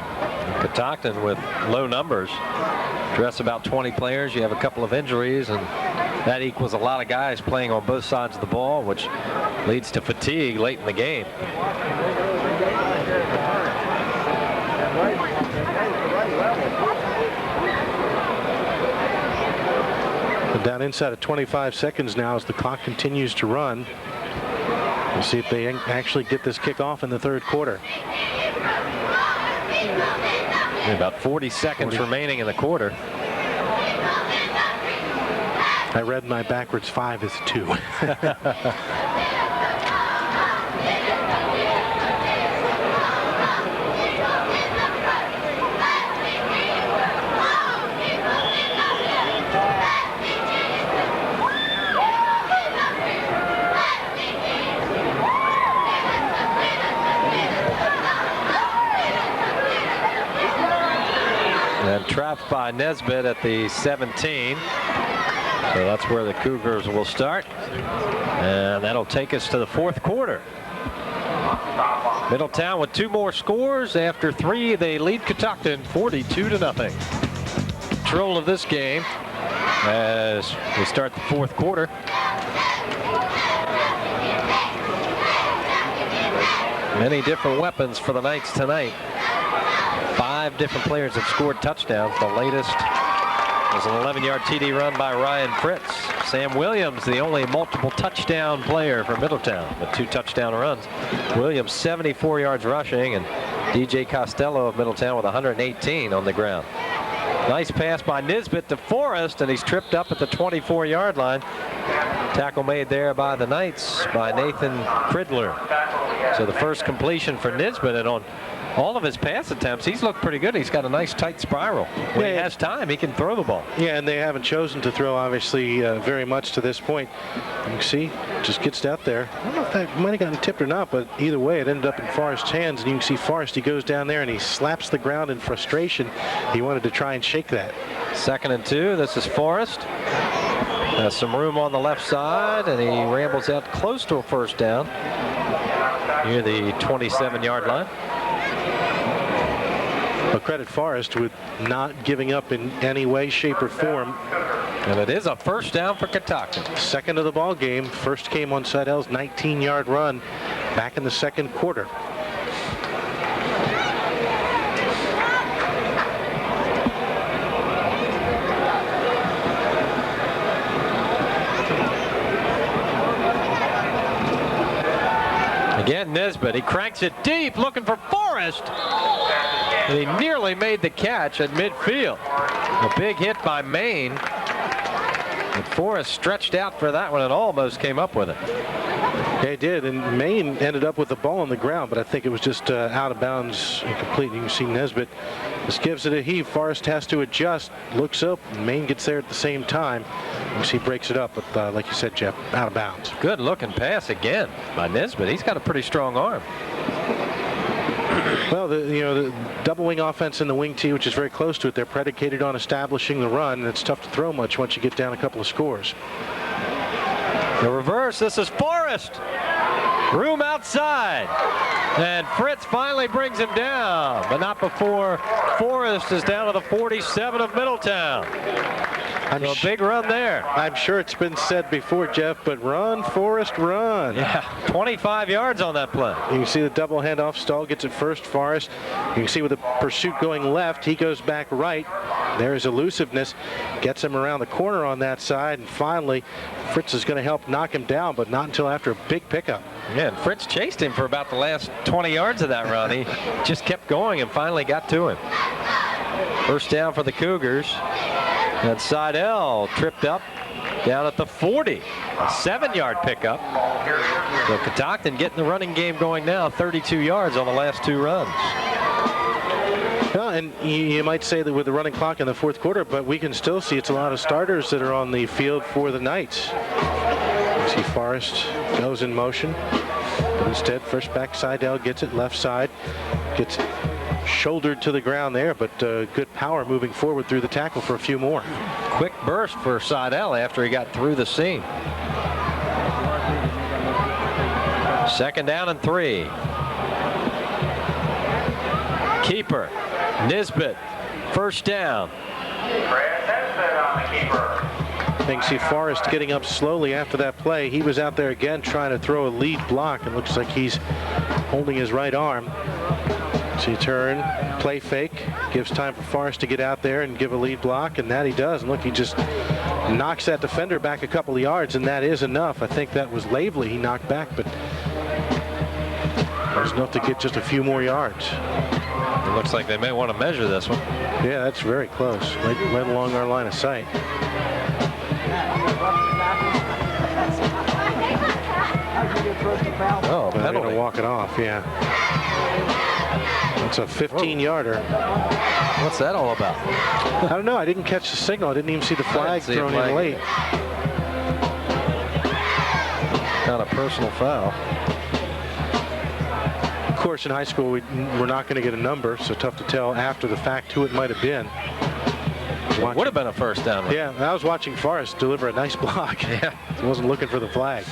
Catoctin with low numbers. Dress about 20 players. You have a couple of injuries, and that equals a lot of guys playing on both sides of the ball, which leads to fatigue late in the game. Down inside of 25 seconds now as the clock continues to run. We'll see if they actually get this kickoff in the third quarter. About 40 seconds remaining in the quarter. I read my backwards 5 is 2. And trapped by Nesbitt at the 17. So that's where the Cougars will start. And that'll take us to the fourth quarter. Middletown with 2 more scores. After 3, they lead Catoctin 42-0. Control of this game as we start the fourth quarter. Many different weapons for the Knights tonight. 5 different players have scored touchdowns. The latest was an 11-yard TD run by Ryan Fritz. Sam Williams, the only multiple touchdown player for Middletown with 2 touchdown runs. Williams 74 yards rushing, and DJ Costello of Middletown with 118 on the ground. Nice pass by Nisbet to Forrest, and he's tripped up at the 24-yard line. Tackle made there by the Knights by Nathan Cridler. So the first completion for Nisbet, and on all of his pass attempts, he's looked pretty good. He's got a nice tight spiral. When he has time, he can throw the ball. Yeah, and they haven't chosen to throw, obviously, very much to this point. You can see, just gets out there. I don't know if that might have gotten tipped or not, but either way, it ended up in Forrest's hands. And you can see Forrest, he goes down there and he slaps the ground in frustration. He wanted to try and shake that. 2nd and 2. This is Forrest. Has some room on the left side, and he rambles out close to a first down near the 27-yard line. But credit Forrest with not giving up in any way, shape, or form. And it is a first down for Catoctin. Second of the ball game. First came on Seidel's 19-yard run back in the second quarter. Again, Nesbitt, he cranks it deep, looking for Forrest. And he nearly made the catch at midfield. A big hit by Maine. But Forrest stretched out for that one and almost came up with it. Yeah, he did, and Maine ended up with the ball on the ground, but I think it was just out of bounds, incomplete. You can see Nesbitt just gives it a heave. Forrest has to adjust, looks up, and Maine gets there at the same time. You can see he breaks it up, but like you said, Jeff, out of bounds. Good looking pass again by Nesbitt. He's got a pretty strong arm. Well, the double wing offense in the wing T, which is very close to it, they're predicated on establishing the run, and it's tough to throw much once you get down a couple of scores. The reverse, this is Forrest. Room outside. And Fritz finally brings him down, but not before Forrest is down to the 47 of Middletown. A big run there. I'm sure it's been said before, Jeff, but run, Forrest, run. Yeah, 25 yards on that play. You can see the double handoff. Stahl gets it first. Forrest, you can see with the pursuit going left, he goes back right. There's elusiveness, gets him around the corner on that side, and finally Fritz is going to help knock him down, but not until after a big pickup. Yeah, and Fritz chased him for about the last 20 yards of that run. He just kept going and finally got to him. First down for the Cougars. And Seidel tripped up down at the 40. A 7-yard pickup. So Catoctin getting the running game going now, 32 yards on the last 2 runs. Well, and you might say that with the running clock in the fourth quarter, but we can still see it's a lot of starters that are on the field for the Knights. You see Forrest goes in motion. But instead, first back, Seidel gets it left side. Gets shouldered to the ground there, but good power moving forward through the tackle for a few more. Quick burst for Seidel after he got through the seam. Second down and 3. Keeper. Nisbet, first down. You can see Forrest getting up slowly after that play. He was out there again trying to throw a lead block. It looks like he's holding his right arm. So you turn, play fake, gives time for Forrest to get out there and give a lead block, and that he does. And look, he just knocks that defender back a couple of yards, and that is enough. I think that was Lavely he knocked back, but it was enough to get just a few more yards. It looks like they may want to measure this one. Yeah, that's very close, right along our line of sight. Oh, they're penalty. going to walk it off, yeah. It's a 15-yarder. What's that all about? I don't know. I didn't catch the signal. I didn't even see the flag thrown in late. Not a personal foul. Of course, in high school, we're not going to get a number, so tough to tell after the fact who it might have been. It would have been a first down. Yeah, I was watching Forrest deliver a nice block. Yeah. I wasn't looking for the flag.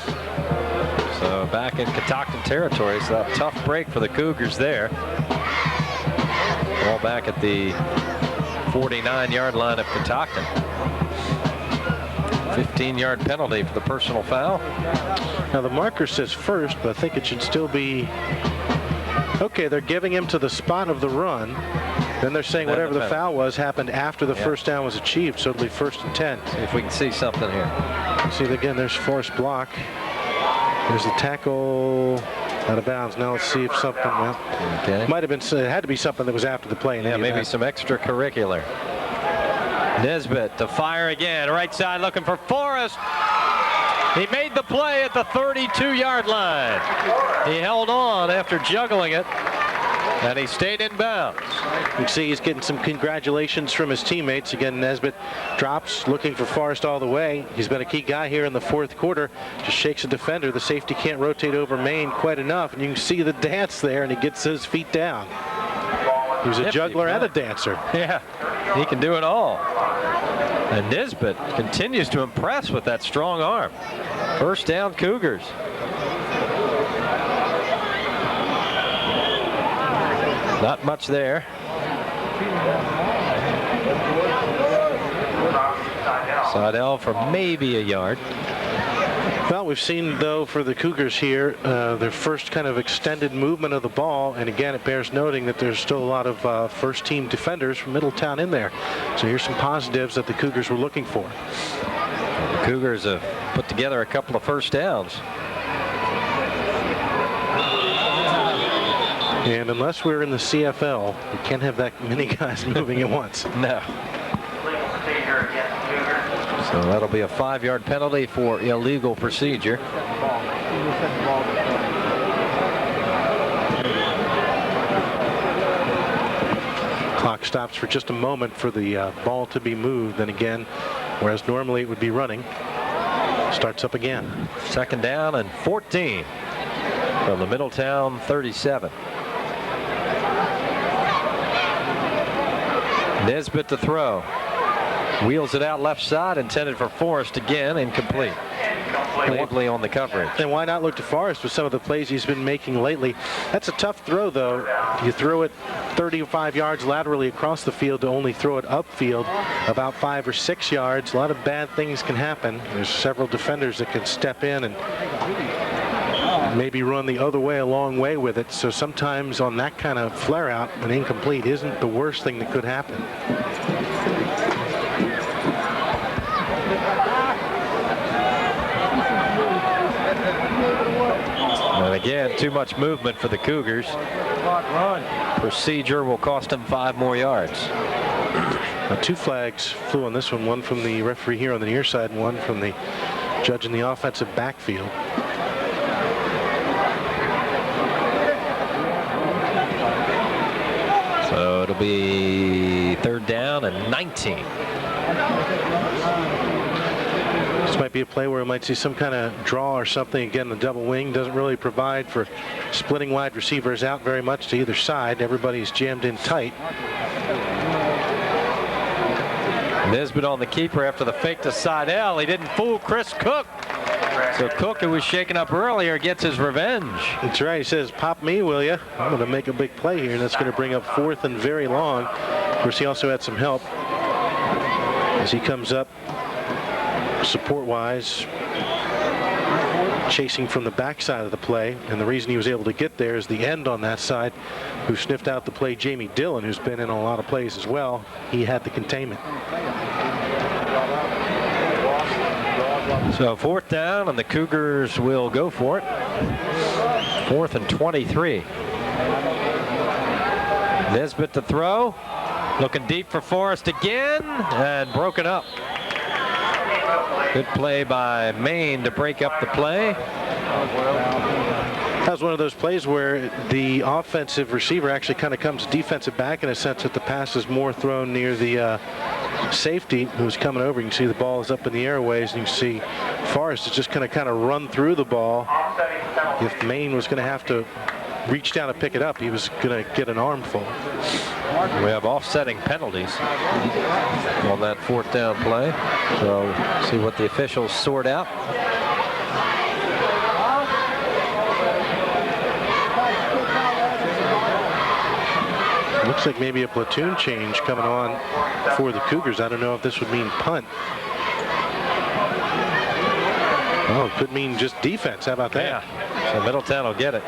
So back in Catoctin territory, so a tough break for the Cougars there. Ball back at the 49-yard line of Catoctin. 15-yard penalty for the personal foul. Now the marker says first, but I think it should still be. Okay, they're giving him to the spot of the run. Then they're saying whatever the foul was happened after the first down was achieved, so it'll be 1st and 10. See if we can see something here. See again, there's Forrest block. There's the tackle out of bounds. Now let's see if something, well, might have been, it had to be something that was after the play. Yeah, maybe some extracurricular. Nisbet to fire again. Right side looking for Forrest. He made the play at the 32-yard line. He held on after juggling it, and he stayed in bounds. You can see he's getting some congratulations from his teammates. Again, Nisbet drops, looking for Forrest all the way. He's been a key guy here in the fourth quarter. Just shakes a defender. The safety can't rotate over Maine quite enough, and you can see the dance there, and he gets his feet down. He was a juggler and a dancer. Yeah, he can do it all. And Nisbet continues to impress with that strong arm. First down, Cougars. Not much there. Seidel for maybe a yard. Well, we've seen, though, for the Cougars here, their first kind of extended movement of the ball. And again, it bears noting that there's still a lot of first-team defenders from Middletown in there. So here's some positives that the Cougars were looking for. The Cougars have put together a couple of first downs. And unless we're in the CFL, we can't have that many guys moving at once. No. So that'll be a 5-yard penalty for illegal procedure. Clock stops for just a moment for the ball to be moved. And again, whereas normally it would be running, starts up again. Second down and 14 from the Middletown 37. Nisbet to throw. Wheels it out left side, intended for Forrest again, incomplete. bravely on the coverage. And why not look to Forrest with some of the plays he's been making lately? That's a tough throw, though. You throw it 35 yards laterally across the field to only throw it upfield about 5 or 6 yards. A lot of bad things can happen. There's several defenders that can step in and maybe run the other way a long way with it. So sometimes on that kind of flare out, an incomplete isn't the worst thing that could happen. And again, too much movement for the Cougars. Procedure will cost them 5 more yards. Now, 2 flags flew on this one from the referee here on the near side and one from the judge in the offensive backfield. So it'll be 3rd down and 19. This might be a play where we might see some kind of draw or something. Again, the double wing doesn't really provide for splitting wide receivers out very much to either side. Everybody's jammed in tight. Nesbitt on the keeper after the fake to Seidel. He didn't fool Chris Cook. So Cook, who was shaken up earlier, gets his revenge. That's right. He says, pop me, will you? I'm going to make a big play here, and that's going to bring up 4th and very long. Of course, he also had some help as he comes up support-wise, chasing from the backside of the play. And the reason he was able to get there is the end on that side, who sniffed out the play, Jamie Dillon, who's been in a lot of plays as well. He had the containment. So 4th down, and the Cougars will go for it. 4th and 23. Nesbitt to throw. Looking deep for Forrest again, and broken up. Good play by Maine to break up the play. That was one of those plays where the offensive receiver actually kind of comes defensive back in a sense that the pass is more thrown near the safety who's coming over. You can see the ball is up in the airways, and you can see Forrest is just going to kind of run through the ball. If Maine was going to have to reach down to pick it up, he was going to get an armful. We have offsetting penalties on that 4th down play. So see what the officials sort out. Looks like maybe a platoon change coming on for the Cougars. I don't know if this would mean punt. Oh, it could mean just defense. How about that? Yeah. So Middletown will get it.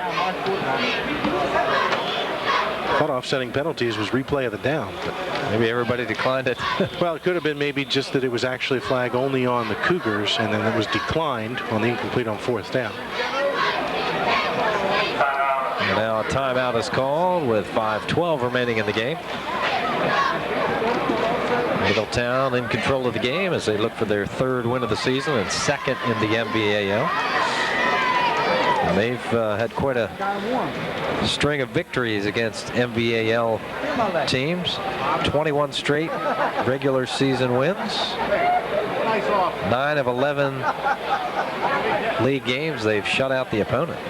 Thought offsetting penalties was replay of the down. Maybe everybody declined it. Well, it could have been maybe just that it was actually flag only on the Cougars, and then it was declined on the incomplete on 4th down. And now a timeout is called with 5:12 remaining in the game. Middletown in control of the game as they look for their 3rd win of the season and 2nd in the MVAL. And they've had quite a string of victories against MVAL teams. 21 straight regular season wins. 9 of 11 league games they've shut out the opponent.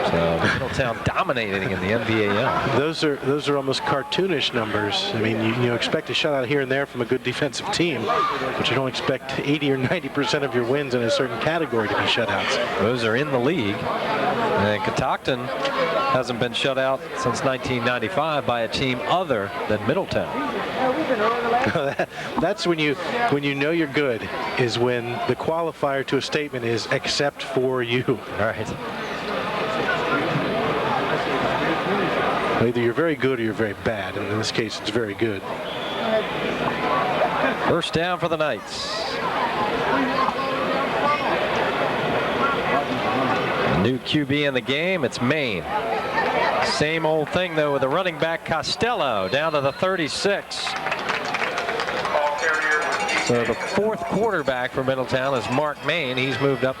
So Middletown dominating in the MVAL. Those are almost cartoonish numbers. I mean, you expect a shutout here and there from a good defensive team, but you don't expect 80 or 90% of your wins in a certain category to be shutouts. Those are in the league. And Catoctin hasn't been shut out since 1995 by a team other than Middletown. That's when you know you're good, is when the qualifier to a statement is except for you. All right. Either you're very good or you're very bad, and in this case it's very good. 1st down for the Knights. A new QB in the game, it's Maine. Same old thing though with the running back Costello down to the 36. So the 4th quarterback for Middletown is Mark Maine. He's moved up,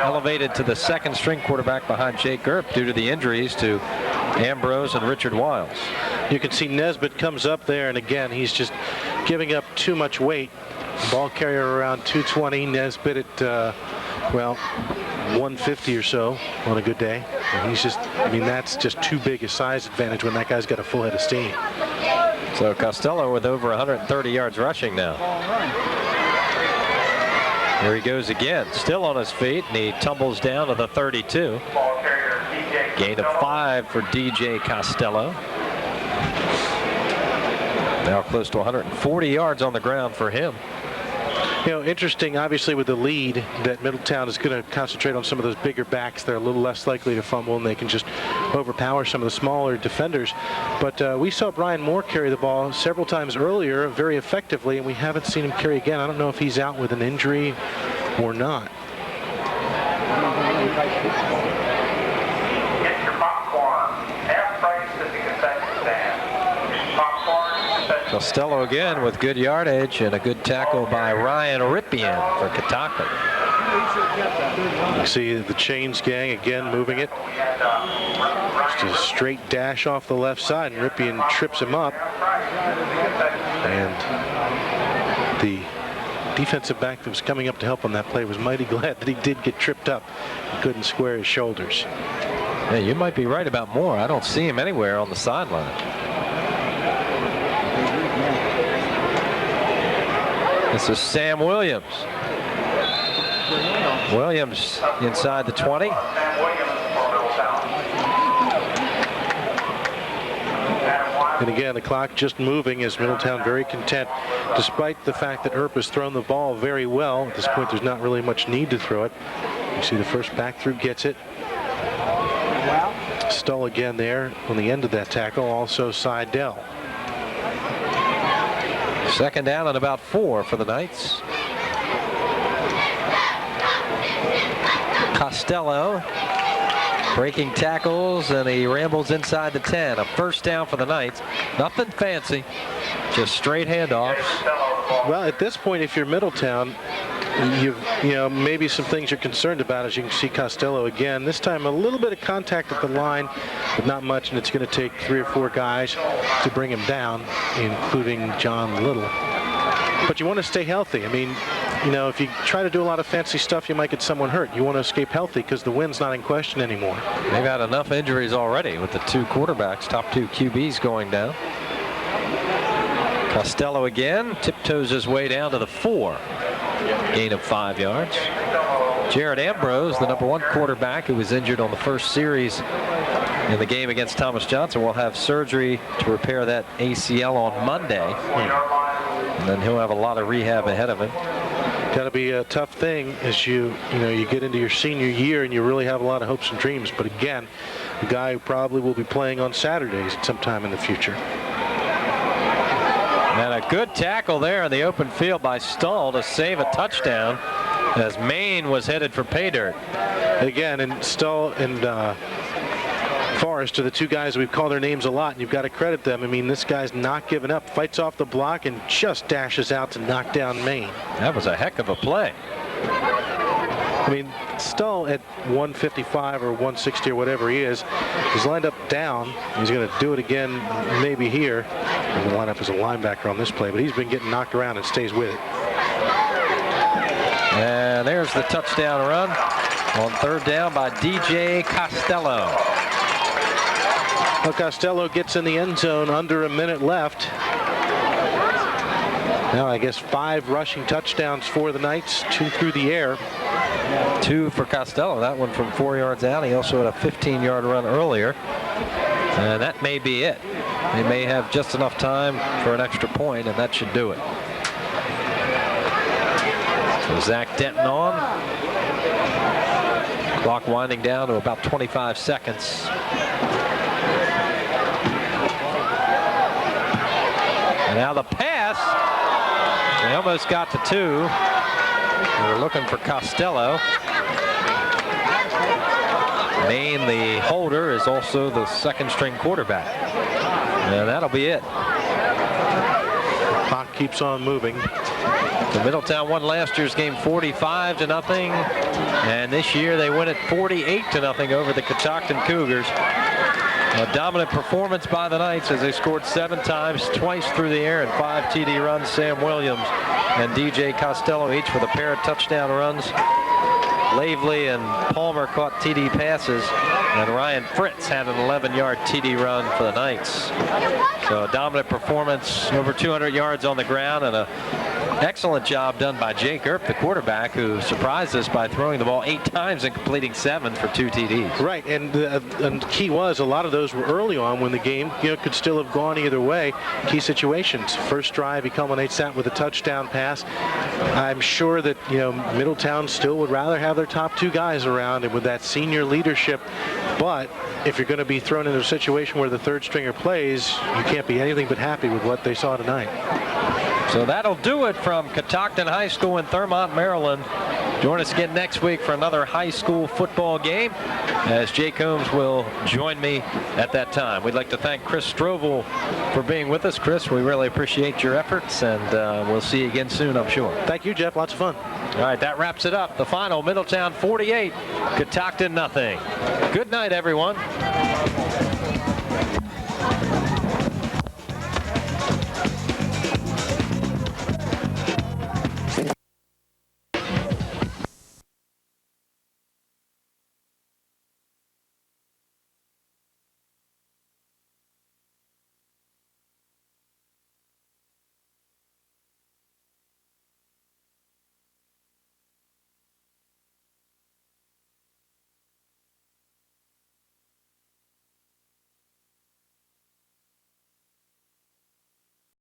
elevated to the 2nd string quarterback behind Jake Earp due to the injuries to Ambrose and Richard Wiles. You can see Nesbitt comes up there, and again, he's just giving up too much weight. Ball carrier around 220, Nesbitt at, well, 150 or so on a good day. And he's just, I mean, that's just too big a size advantage when that guy's got a full head of steam. So Costello with over 130 yards rushing now. Here he goes again, still on his feet, and he tumbles down to the 32. Gain of 5 for DJ Costello. Now close to 140 yards on the ground for him. You know, interesting, obviously, with the lead, that Middletown is going to concentrate on some of those bigger backs. They're a little less likely to fumble, and they can just overpower some of the smaller defenders. But we saw Brian Moore carry the ball several times earlier very effectively, and we haven't seen him carry again. I don't know if he's out with an injury or not. Get your popcorn. Half price at the concession stand. Popcorn. Costello again with good yardage and a good tackle by Ryan Ripien for Catoctin. You see the Chains gang again moving it. Just a straight dash off the left side, and Ripien trips him up. And the defensive back that was coming up to help on that play was mighty glad that he did get tripped up. He couldn't square his shoulders. Yeah, you might be right about Moore. I don't see him anywhere on the sideline. This is Sam Williams. Williams inside the 20. And again, the clock just moving as Middletown very content, despite the fact that Earp has thrown the ball very well. At this point, there's not really much need to throw it. You see the first back through gets it. Stull again there on the end of that tackle, also Seidel. Second down and about 4 for the Knights. Costello breaking tackles, and he rambles inside the 10. A first down for the Knights. Nothing fancy, just straight handoffs. Well, at this point, if you're Middletown, you know, maybe some things you're concerned about. As you can see, Costello again, this time a little bit of contact at the line, but not much, and it's going to take 3 or 4 guys to bring him down, including John Little. But you want to stay healthy. I mean, you know, if you try to do a lot of fancy stuff, you might get someone hurt. You want to escape healthy because the win's not in question anymore. They've had enough injuries already with the 2 quarterbacks, top 2 QBs going down. Costello again tiptoes his way down to the 4. Gain of 5 yards. Jared Ambrose, the #1 quarterback who was injured on the first series in the game against Thomas Johnson, will have surgery to repair that ACL on Monday. And then he'll have a lot of rehab ahead of him. Got to be a tough thing as you get into your senior year and you really have a lot of hopes and dreams. But again, a guy who probably will be playing on Saturdays at some time in the future. And a good tackle there in the open field by Stull to save a touchdown as Maine was headed for pay dirt. Again, and Stull and Forrest are the 2 guys we've called their names a lot, and you've got to credit them. I mean, this guy's not giving up, fights off the block, and just dashes out to knock down Maine. That was a heck of a play. I mean, Stull at 155 or 160 or whatever he is, he's lined up down. He's going to do it again maybe here. He's going to line up as a linebacker on this play, but he's been getting knocked around and stays with it. And there's the touchdown run on 3rd down by DJ Costello. Well, Costello gets in the end zone under a minute left. Now I guess 5 rushing touchdowns for the Knights, 2 through the air. 2 for Costello, that one from 4 yards out. He also had a 15-yard run earlier. And that may be it. They may have just enough time for an extra point, and that should do it. So Zach Denton on. Clock winding down to about 25 seconds. And now the pass. They almost got to 2. They were looking for Costello. Maine, the holder, is also the 2nd-string quarterback. And that'll be it. Clock keeps on moving. So Middletown won last year's game 45-0, and this year they win it 48-0 over the Catoctin Cougars. A dominant performance by the Knights as they scored 7 times, twice through the air, and 5 TD runs. Sam Williams and DJ Costello each with a pair of touchdown runs. Lavely and Palmer caught TD passes, and Ryan Fritz had an 11-yard TD run for the Knights. So a dominant performance, over 200 yards on the ground, and a Excellent job done by Jake Earp, the quarterback, who surprised us by throwing the ball 8 times and completing 7 for 2 TDs. Right, and the key was a lot of those were early on when the game could still have gone either way. Key situations. First drive, he culminates that with a touchdown pass. I'm sure that Middletown still would rather have their top 2 guys around and with that senior leadership, but if you're going to be thrown into a situation where the third stringer plays, you can't be anything but happy with what they saw tonight. So that'll do it from Catoctin High School in Thurmont, Maryland. Join us again next week for another high school football game, as Jake Coombs will join me at that time. We'd like to thank Chris Strovel for being with us. Chris, we really appreciate your efforts, and we'll see you again soon, I'm sure. Thank you, Jeff. Lots of fun. All right, that wraps it up. The final, Middletown 48, Catoctin nothing. Good night, everyone.